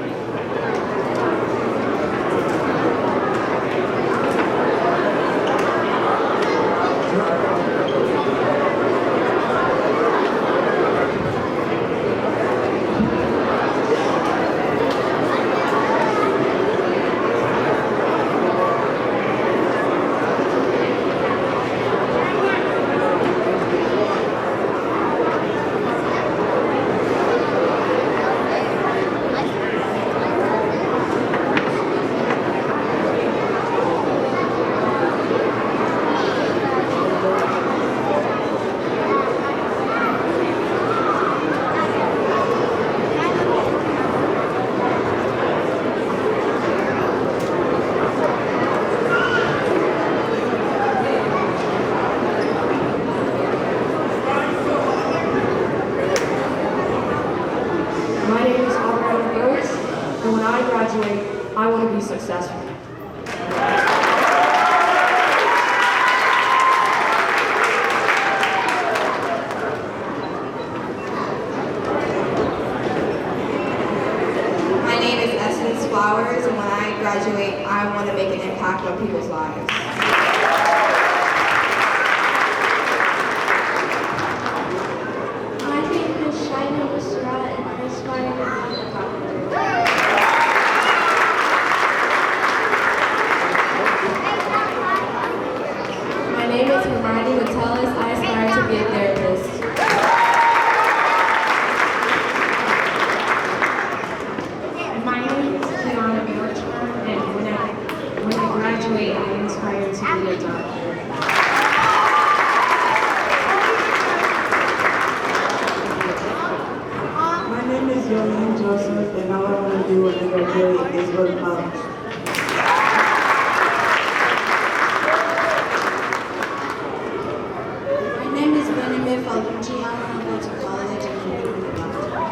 I want to be successful. My name is Essence Flowers, and when I graduate, I want to make an impact on people's lives. My name is Shaina Basra, and I aspire to be a doctor. My name is Hermione Metellus. I aspire to be a therapist. My name is Kiana Bertram, and when I graduate, I aspire to be a doctor. My name is Yolene Joseph, and all I want to do when I graduate is go to college. My name is Benjamin Falucci. I want to go to college and become a doctor.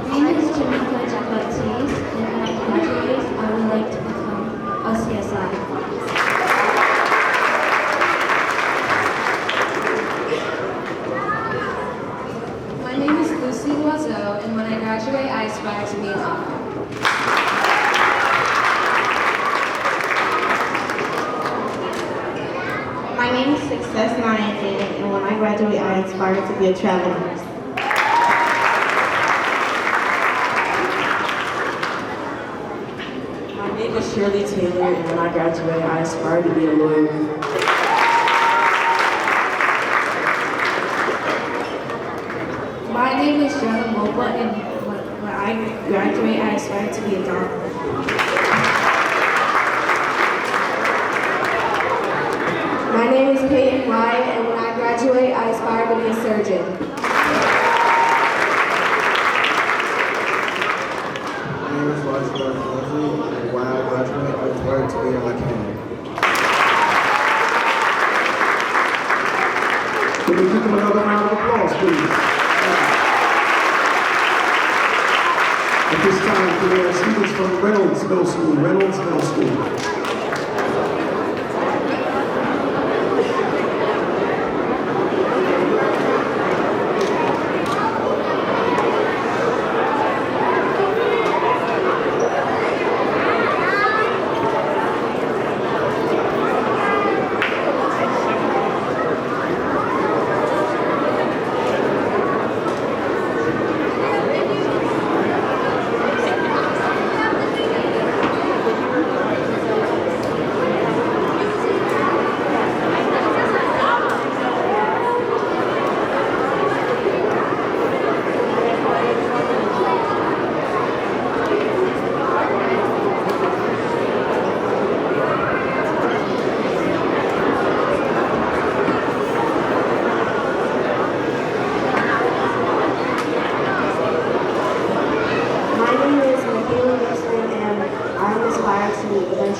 My name is Jamaica Jacques, and when I graduate, I would like to become a CSI. Cessna and when I graduate, I aspire to be a travel nurse. My name is Shirley Taylor, and when I graduate, I aspire to be a lawyer. My name is Jenna Moba, and when I graduate, I aspire to be a doctor. My name is Peyton Ryan, and when I graduate, I aspire to be a surgeon. My name is Roger Leslie, and when I graduate, I aspire to be a mechanic. Can we give them another round of applause, please? At this time, can we have students from Reynolds Middle School, Reynolds Middle School.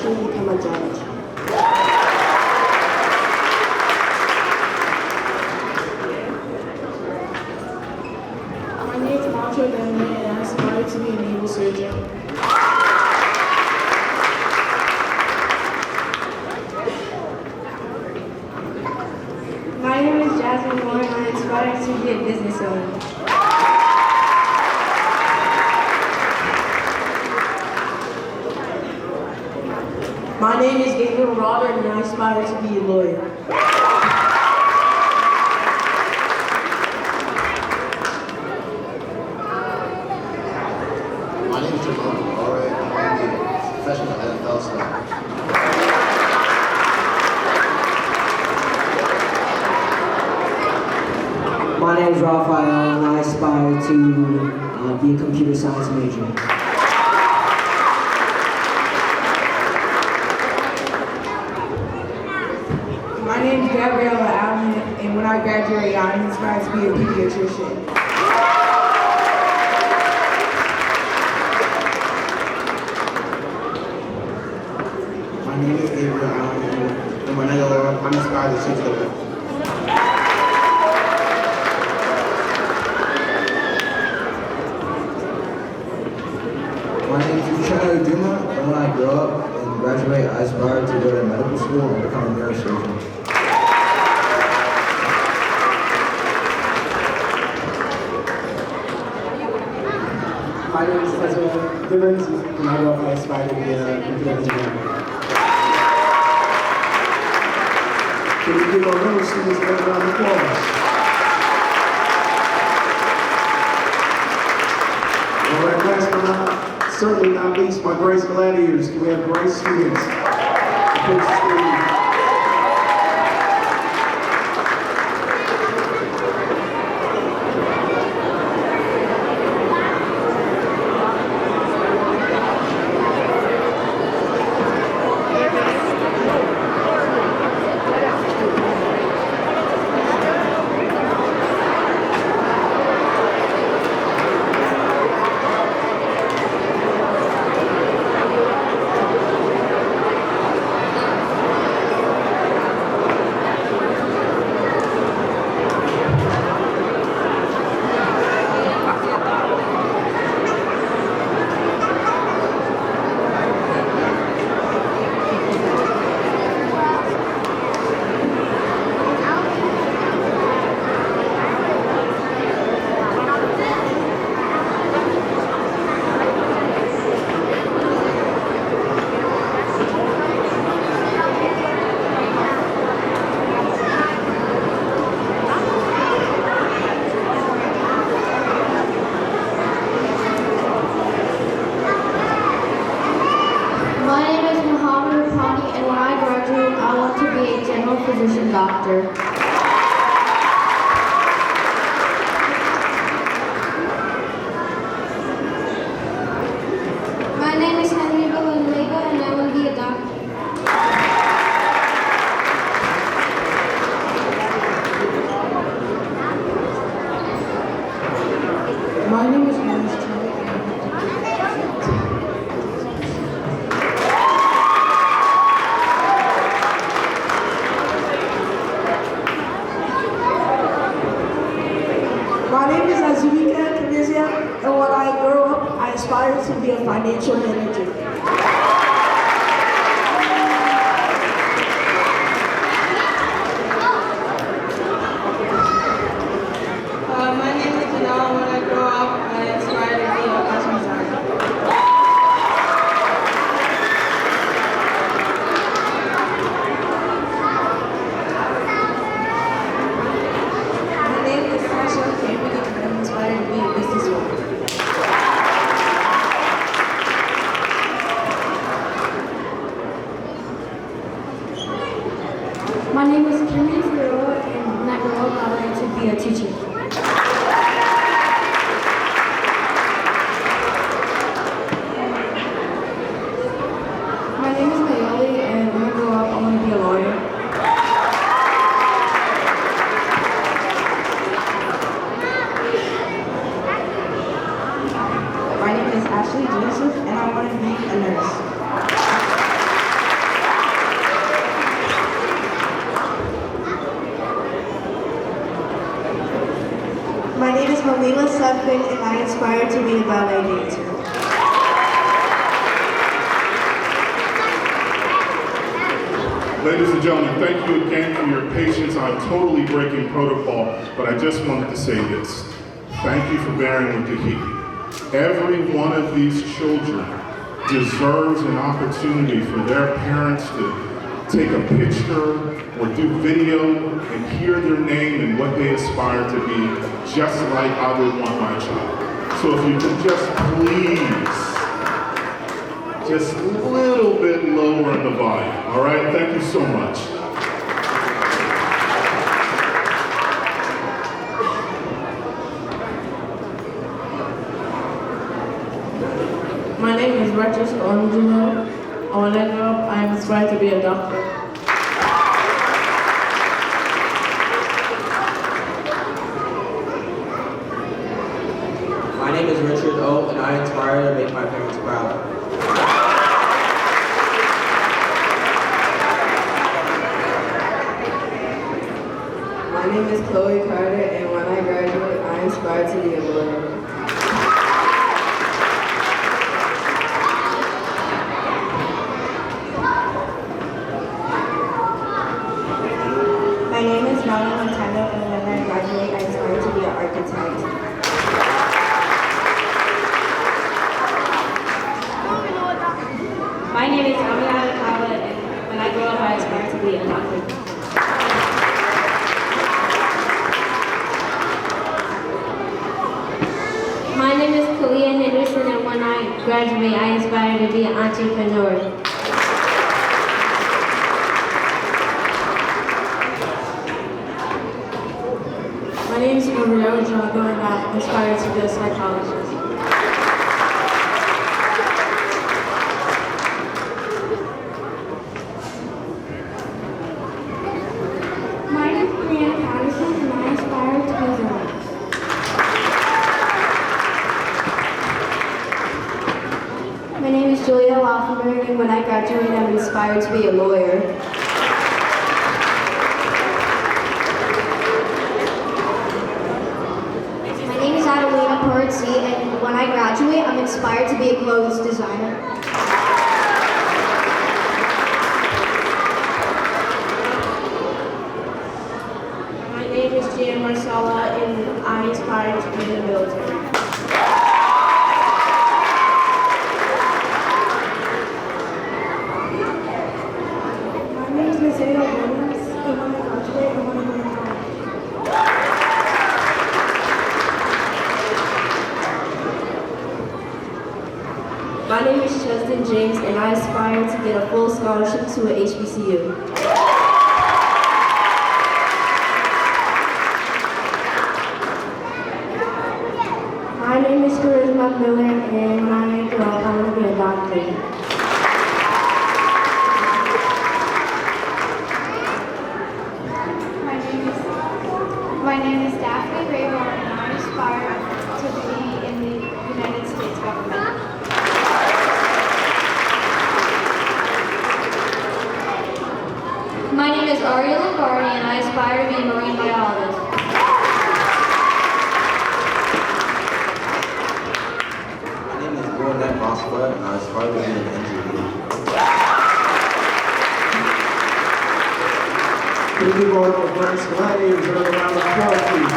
Become a judge. My name is Montre Denman, and I aspire to be a naval surgeon. My name is Jasmine Moore, and I aspire to be a business owner. My name is Gabriel Robert, and I aspire to be a lawyer. My name is Jamal Alright, and I'm a professional NFL star. My name is Raphael, and I aspire to be a computer science major. My name is Gabriella Allen, and when I graduate, I aspire to be a pediatrician. My name is Gabriel Allen, and when I grow up, I'm inspired to change the world. My name is Uchenna Uduma, and when I grow up and graduate, I aspire to go to medical school and become a neurosurgeon. My name is Ezra Gibbons, and when I grow up, I aspire to be a computer engineer. Can we give our middle students another round of applause? All right, last but certainly not least, my Grice Gladiators. Can we have Grice students? Approach the stage. physician doctor. My name is Henry Villanueva and I want to be a doctor. My name is Mercer. My name is Azubika Kamizia, and when I grow up, I aspire to be a financial manager. My name is Janelle. When I grow up, I aspire to be a fashion designer. My name is Sasha Cameron, and I'm inspired to be a businesswoman. My name is Kimmy Figueroa, and when I grow up, I want to be a teacher. My name is Nayeli, and when I grow up, I want to be a lawyer. My name is Ashley Joseph, and I want to be a nurse. My name is Malila Sudfin, and I aspire to be a ballet dancer. Ladies and gentlemen, thank you again for your patience. I'm totally breaking protocol, but I just wanted to say this. Thank you for bearing with the heat. Every one of these children deserves an opportunity for their parents to take a picture or do video and hear their name and what they aspire to be, just like I would want my child. So if you could just please, just a little bit lower in the volume, all right? Thank you so much. My name is Rachel Onjuno, and when I grow up, I am inspired to be a doctor. My name is Richard O, and I aspire to make my parents proud. My name is Chloe Carter, and when I graduate, I aspire to be a lawyer. My name is Mama Montano, and when I graduate, I aspire to be an architect. My name is Amina Kawa, and when I grow up, I aspire to be a doctor. My name is Kalia Henderson, and when I graduate, I aspire to be an entrepreneur. My name is Gabrielle Jago, and I aspire to be a psychologist. My name is Brianna Patterson, and I aspire to be a journalist. My name is Julia Laufenberg, and when I graduate, I'm inspired to be a lawyer. My name is Adelina Portzi, and when I graduate, I'm inspired to be a clothes designer. My name is Gian Marcella, and I aspire to be in the military. My name is Mateo Williams, and when I graduate, I want to go to college. My name is Justin James, and I aspire to get a full scholarship to a HBCU. Miller, and when I grow up, I want to be a doctor. My name is Daphne Raymore, and I aspire to be in the United States government. My name is Aria Lombardi, and I aspire to be a marine biologist. My name is Gordon Boswell, and I aspire to be an engineer. Can we give all the Grice Gladiators another round of applause, please?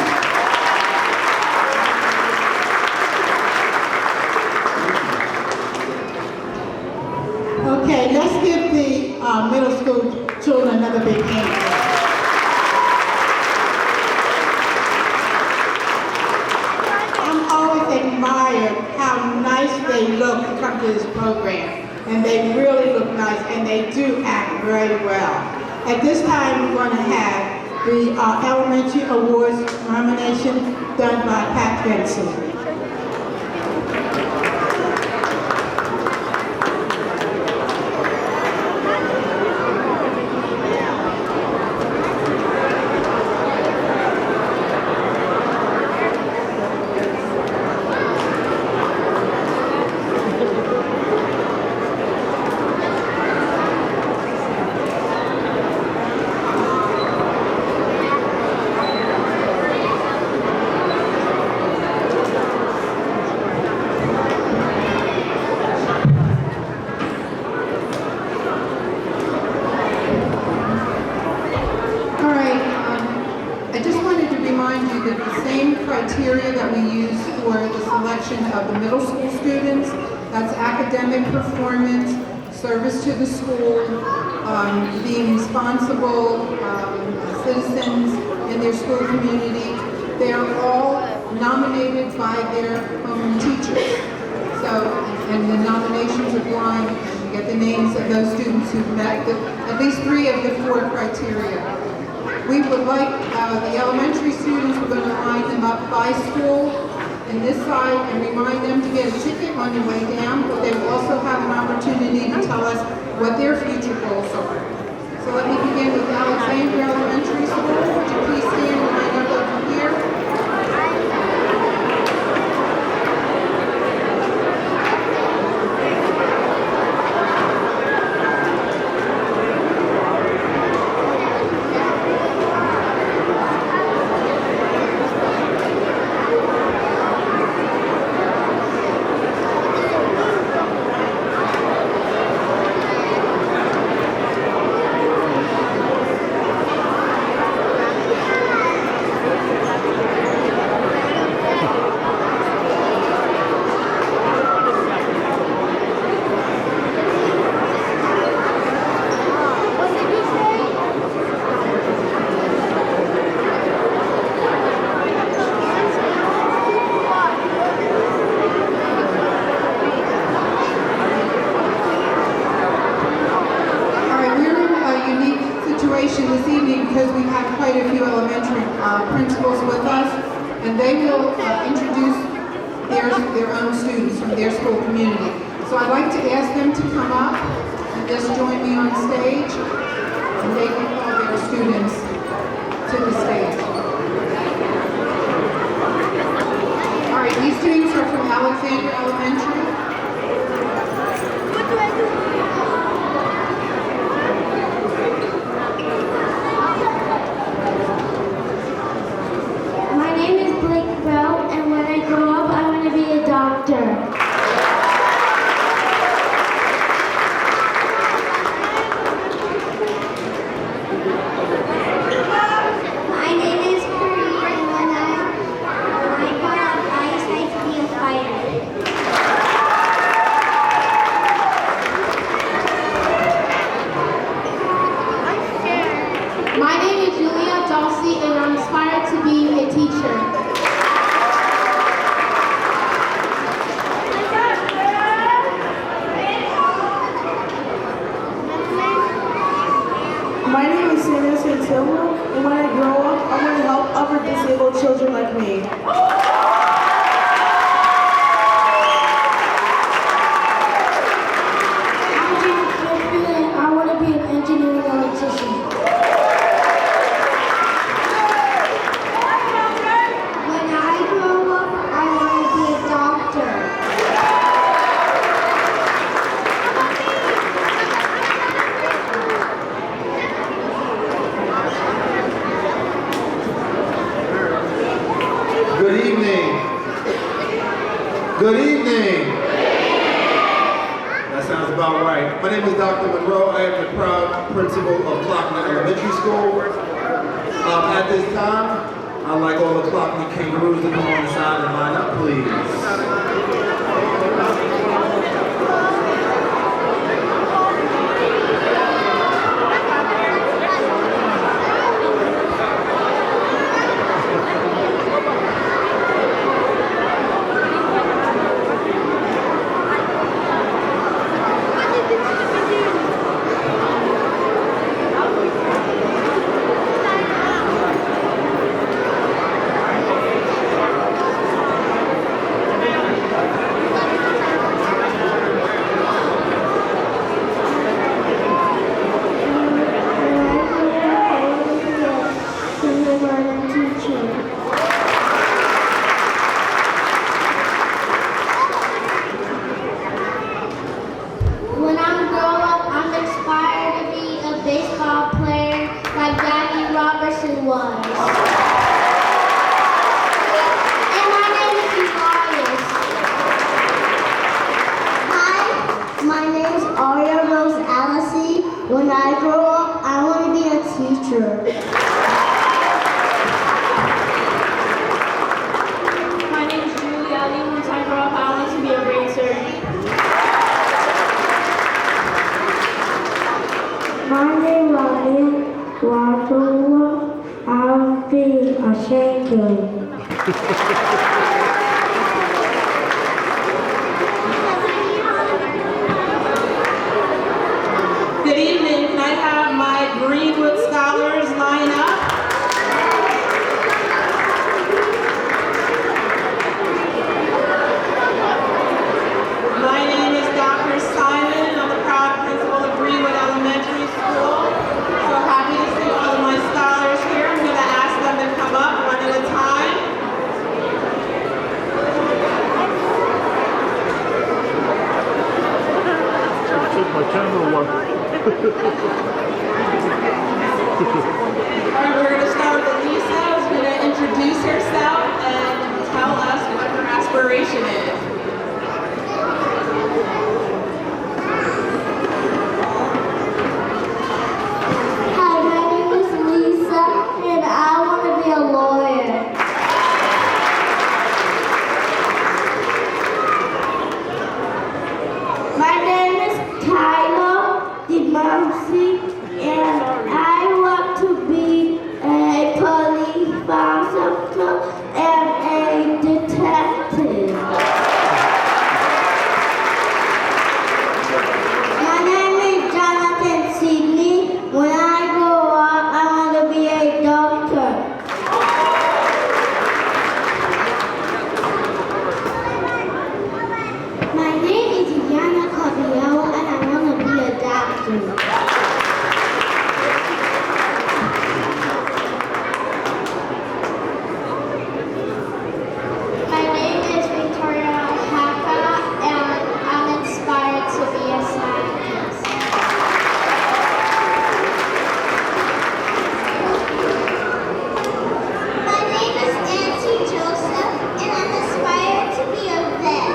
Okay, let's give the middle school children another big hand. I'm always admired how nice they look to come to this program. And they really look nice, and they do act very well. At this time, we're going to have the elementary awards nomination done by Pat Benson. Criteria that we use for the selection of the middle school students. That's academic performance, service to the school, being responsible citizens in their school community. They are all nominated by their own teachers. So, and the nominations are blind, and you get the names of those students who've met at least 3 of the 4 criteria. We would like the elementary students, we're going to line them up by school in this side and remind them to get a ticket on your way down, but they will also have an opportunity to tell us what their future goals are. So let me begin with Alexandria Elementary School. Would you please stand and line up over here? This evening because we have quite a few elementary principals with us, and they will introduce their own students from their school community. So I'd like to ask them to come up and just join me on stage, and they can call their students to the stage. All right, these students are from Alexandria Elementary. What do I do? My name is Blake Bell, and when I grow up, I want to be a doctor. My name is Kareem, and when I grow up, I aspire to be a fighter. My name is Julia Dulcie, and I'm inspired to be a teacher. My name is Sandra Santillo, and when I grow up, I want to help other disabled children like me. about right. My name is Dr. Monroe. I am the proud principal of Clockman Elementary School. At this time, I'd like all the Clockman kangaroos to come on the side and line up, please. When I grow up, I'm inspired to be a baseball player like Jackie Robertson was. And my name is Elias. Hi, my name is Aria Rose Alice. When I grow up, I want to be a teacher. My name is Julie Ali. Once I grow up, I want to be a brain surgeon. My name is Rania Wadola. I'll be a shaker. Good evening. Can I have my Greenwood scholars line up? My name is Dr. Simon, and I'm the proud principal of Greenwood Elementary School. So happy to see all of my scholars here. I'm going to ask them to come up one at a time. Take my camera one. All right, we're going to start with Lisa, who's going to introduce herself and tell us what her aspiration is. Hi, my name is Lisa, and I want to be a lawyer. My name is Kyla DeMarcy, and I want to be a police officer and a detective. My name is Jonathan Sidney. When I grow up, I want to be a doctor. My name is Yana Caballero, and I want to be a doctor. My name is Victoria Haka, and I'm inspired to be a scientist. My name is Nancy Joseph, and I'm inspired to be a vet.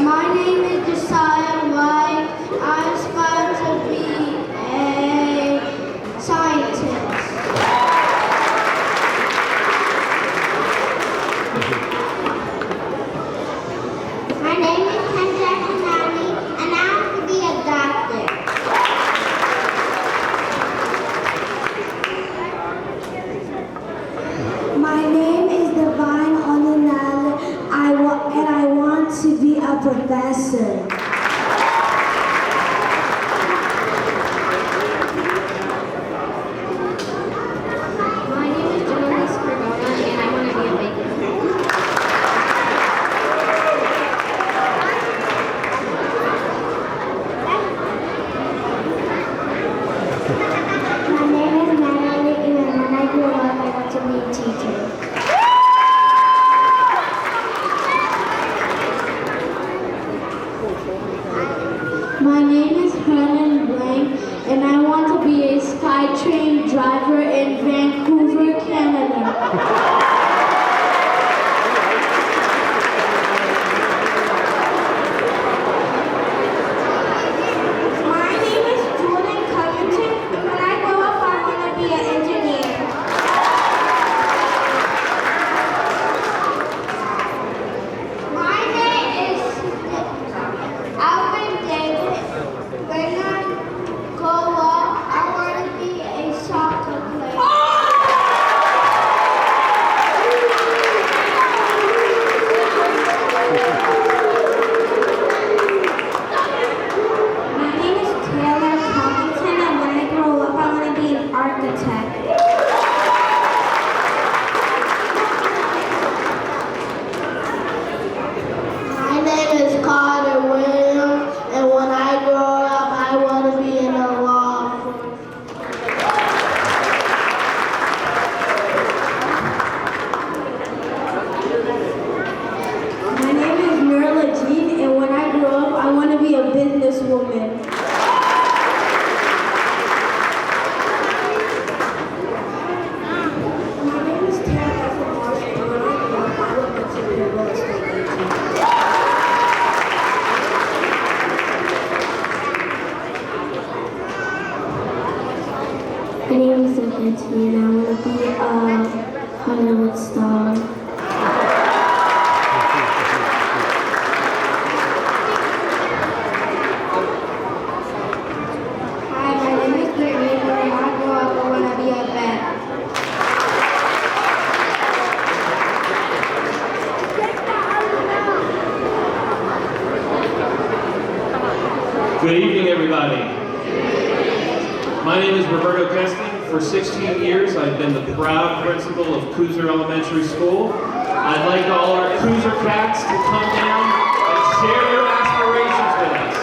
My name is Josiah White. I'm inspired to be a scientist. My name is Kendra Kanani, and I want to be a doctor. My name is Divine Onunale. And I want to be a professor. My name is Jonas Cardona, and I want to be a baker. My name is Natalie, and when I grow up, I want to be a teacher. and I want to be a Hollywood star. Hi, my name is Brittany, and when I grow up, I want to be a vet. Good evening, everybody. My name is Roberto Kesting. For 16 years, I've been the proud principal of Cooser Elementary School. I'd like all our Cooser cats to come down and share their aspirations with us.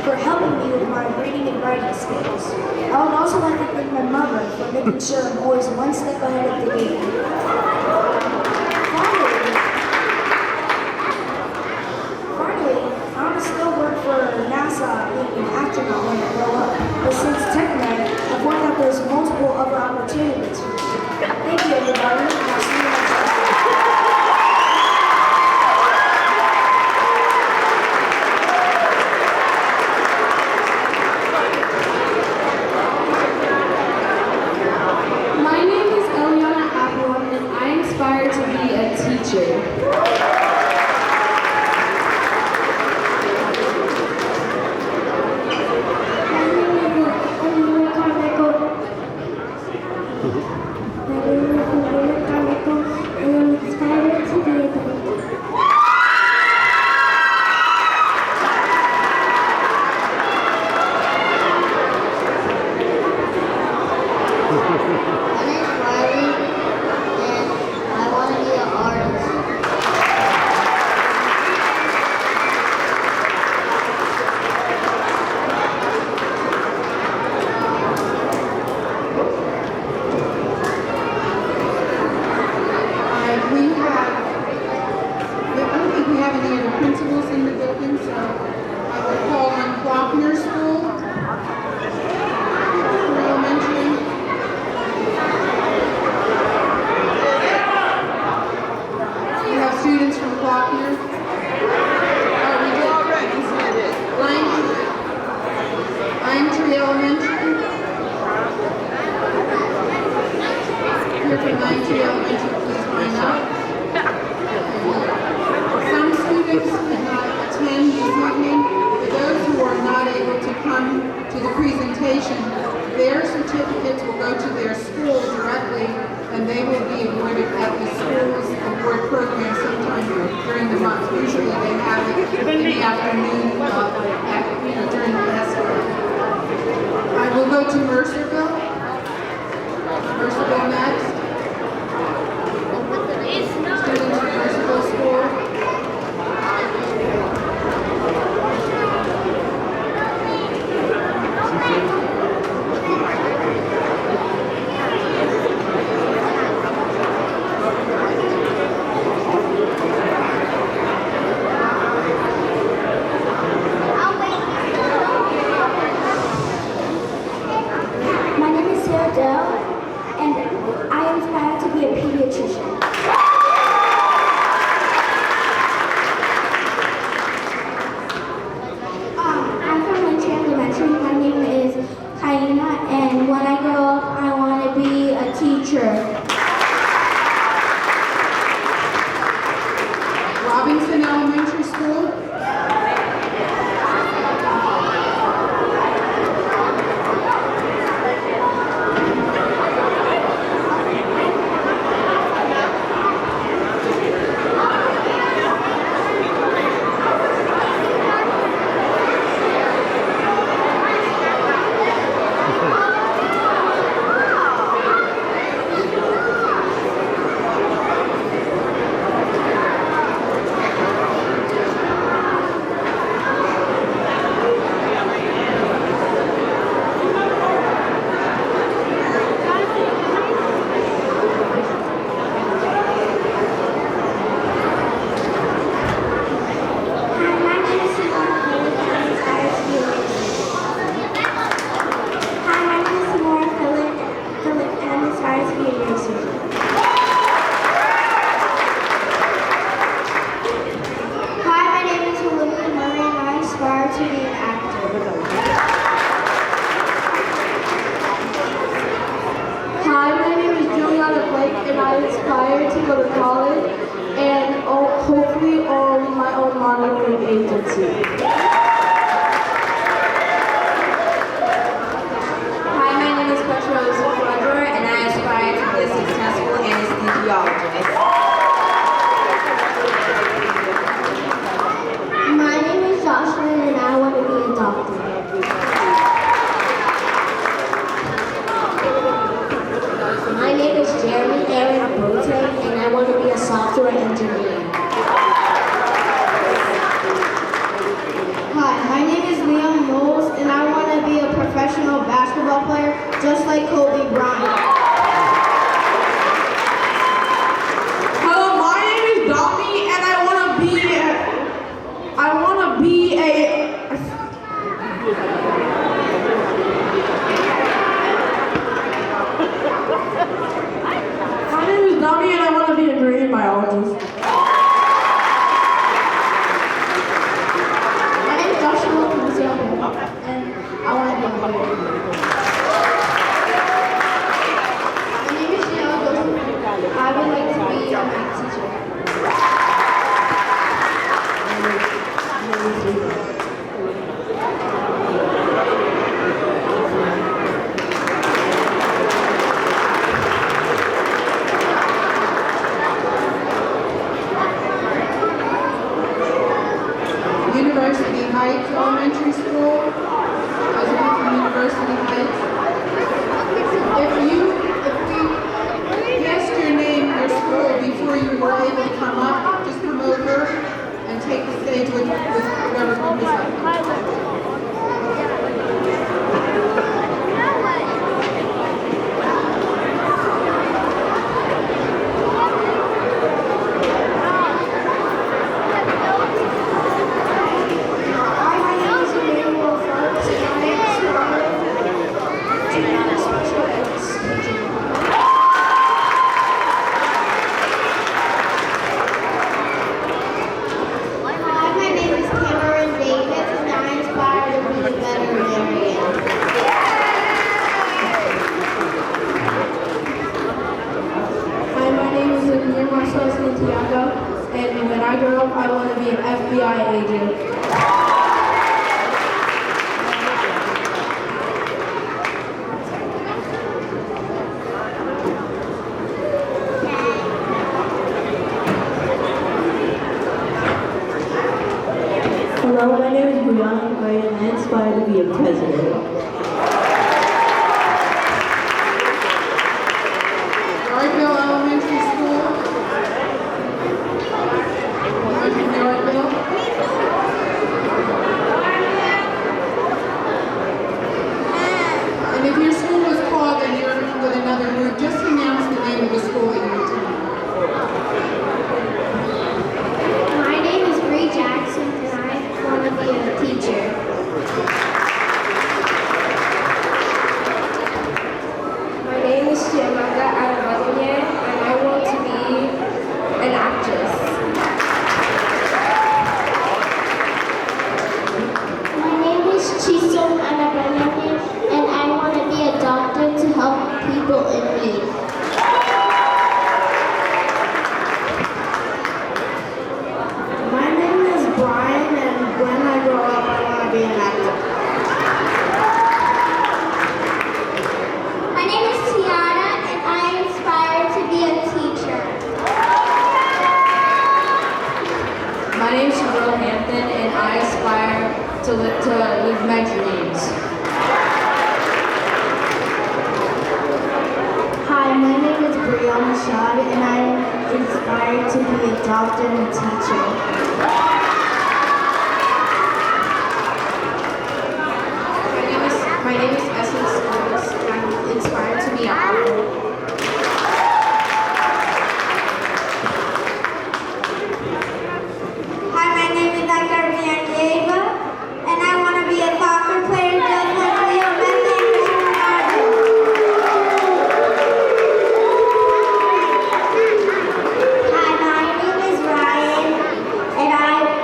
For helping me with my reading and writing skills. I would also like to thank my mother for making sure I'm always one step ahead of the game. Finally, I want to still work for NASA being an astronaut when I grow up. But since TechNet, I've worked out there's multiple other opportunities. Thank you, everybody. And I'll see you next time. Some students did not attend this evening. For those who are not able to come to the presentation, their certificates will go to their school directly, and they will be awarded at the school's award program sometime during the month. Usually they have it in the afternoon, during the semester. I will go to Mercerville. Mercerville next. Students from Mercerville School. My name is Sarah Dell, and I am hopefully own my own modeling agency. Hi, my name is Petra Rosa, and I aspire to be a successful anesthesiologist. My name is Jocelyn and I want to be a doctor. My name is Jeremy Aaron Bote and I want to be a software engineer. Hi, my name is Liam Knowles and I want to be a professional basketball player just like Kobe Bryant. Hello, my name is Dami, and I want to be a. My name is Dami, and I want to be a marine biologist. My name is Joshua and I want to be a lawyer. My name is Sheila Joseph. I would like to be a math teacher. University Heights Elementary School, resident from University Heights. If we guessed your name, your school, before you were able to come up, just come over and take the stage with whoever group is up. Hi, my name is Emmanuel Forbes, and I aspire to be a special ed teacher. Hi, my name is Cameron Davis, and I aspire to be a veterinarian. Hi, my name is Amir Marcel Santiago, and when I grow up, I want to be an FBI agent. Hello, my name is Brianna Gray, and I aspire to be a president. Yorkville Elementary School. Anyone from Yorkville? And if your school was called and you're with another group, just announce the name of the school that you're attending. My name is Bree Jackson, and I want to be a teacher. My name is Chiamaka Arabadonye, and I want to be an actress. My name is Chisom Anabanyan, and I want to be a doctor to help people in need. My name is Brian, and when I grow up, I want to be an actor. My name is Tiana, and I aspire to be a teacher. My name is Cheryl Hampton, and I aspire to live my dreams. Hi, my name is Brianna Shad, and I am inspired to be a doctor and a teacher. My name is Essence Lewis, and I'm inspired to be an author. Hi, my name is Dr. Villanueva, and I want to be a soccer player just like Leo Messi and Cristiano Ronaldo. Hi, my name is Ryan, and I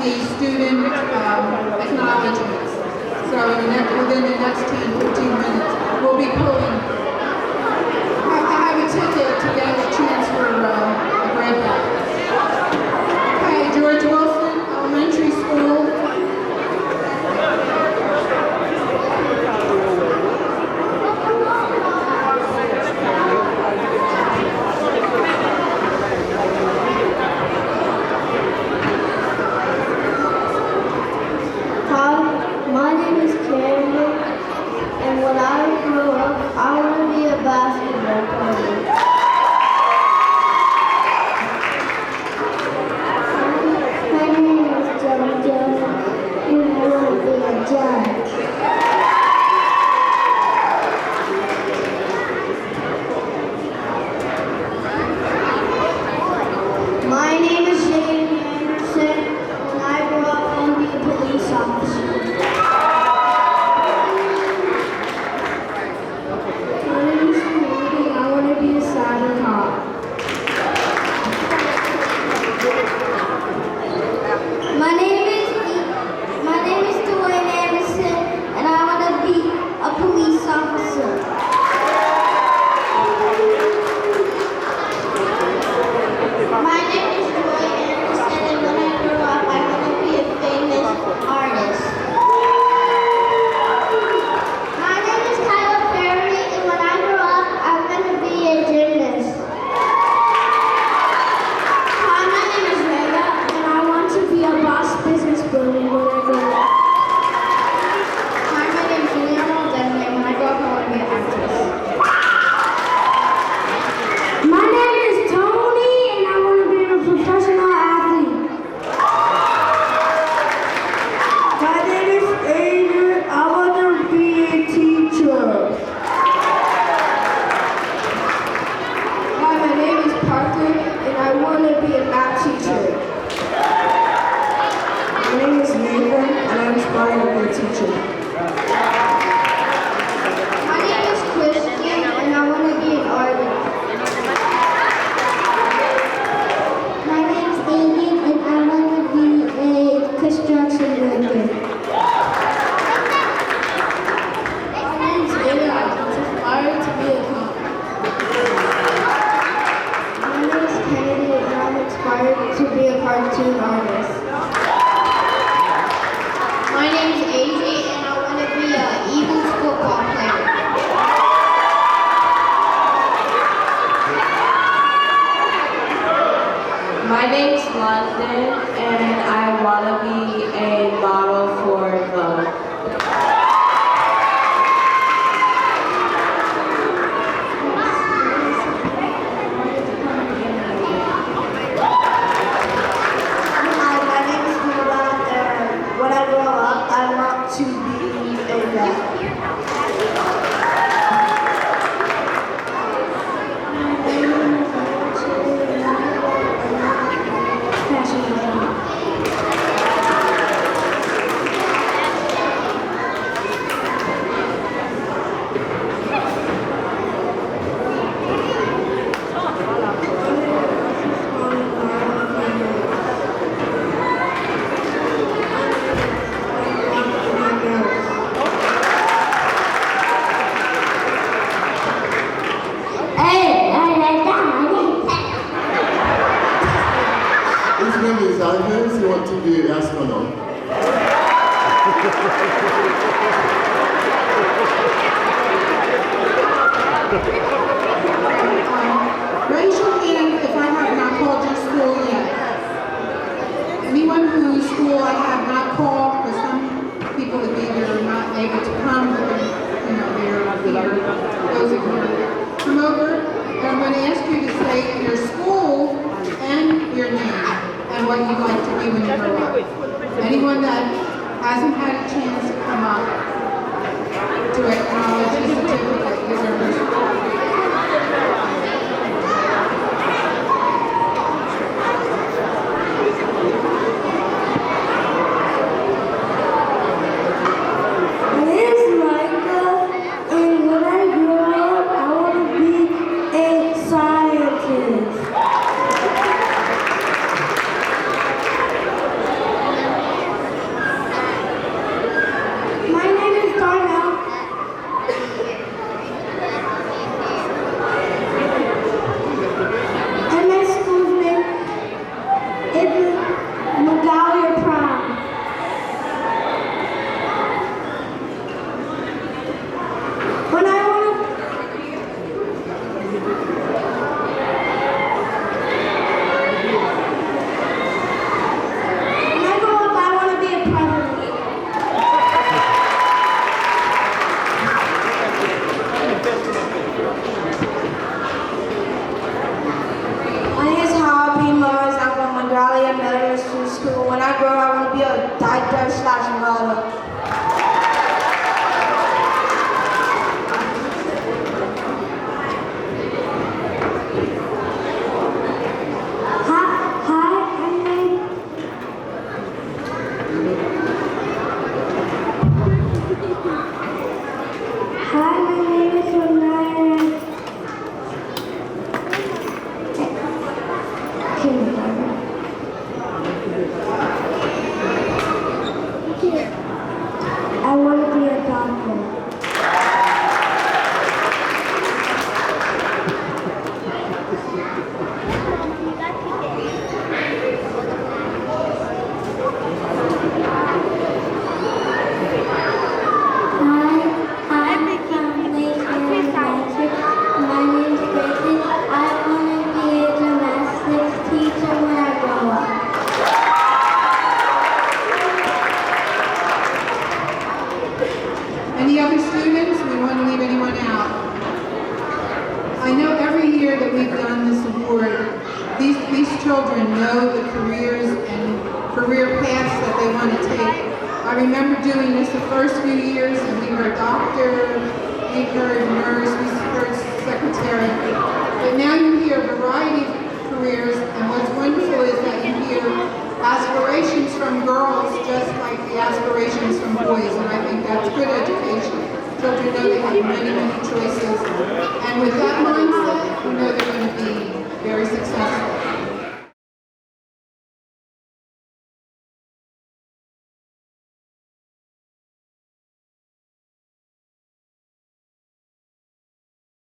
the student acknowledgements. So within the next 10, 15 minutes, we'll be pulling. Have to have a ticket to get a chance for a grant back. Okay, George Wilson Elementary School. Hi, my name is Cameron, and when I grow up, I want to be a basketball player. My name is Jojo, and I want to be a judge. My name is Jamie Anderson. When I grow up, I want to be a police officer. My name is Ruby, and I want to be a cyber cop. My name is Dwayne Anderson, and I want to be a police officer. My name is Joy Anderson, and when I grow up, I want to be a famous artist. My name is Kyla Perry, and when I grow up, I'm going to be a gymnast. Hi, my name is Rega, and I want to be a boss business building when I grow up. Hi, my name is Juliana Desmond, and when I grow up, I want to be an actress. My name is Tony, and I want to be a professional athlete. My name is Adrian. I want to be a teacher. Hi, my name is Parker, and I want to be a math teacher. My name is Nathan, and I'm aspiring to be a teacher. My name is Christian, and I want to be an artist. My name is Amy, and I want to be a construction worker. My name is Amy, I'm inspired to be a cop. My name is Kennedy, and I'm inspired to be a cartoon artist. My name is AJ, and I want to be an Eagles football player. My name's London, and I want to be a model for Vogue. Hi, my name is Mila, and when I grow up, I want to be a vet. Fashion designer. His name is Ivan. He wants to be an astronaut. Raise your hand if I have not called your school yet. Anyone whose school I have not called, because some people that either are not able to come, or they're here. Those of you who come over, and I'm going to ask you to say your school and your name and what you'd like to be when you grow up. Anyone that hasn't had a chance to come up to acknowledge the certificate is our first. My name is Micah, and when I grow up, I want to be a scientist. goes to school. When I grow up, I want to be a doctor/model. Hi, my name is Renaya. I want to be a doctor. Any other students? We want to leave anyone out. I know every year that we've done this award, these children know the careers and career paths that they want to take. I remember doing this the first few years, and we heard doctor, we heard nurse, we heard secretary. But now you hear a variety of careers, and what's wonderful is that you hear aspirations from girls just like the aspirations from boys, and I think that's good education. Children know they have many, many choices, and with that mindset, we know they're going to be very successful.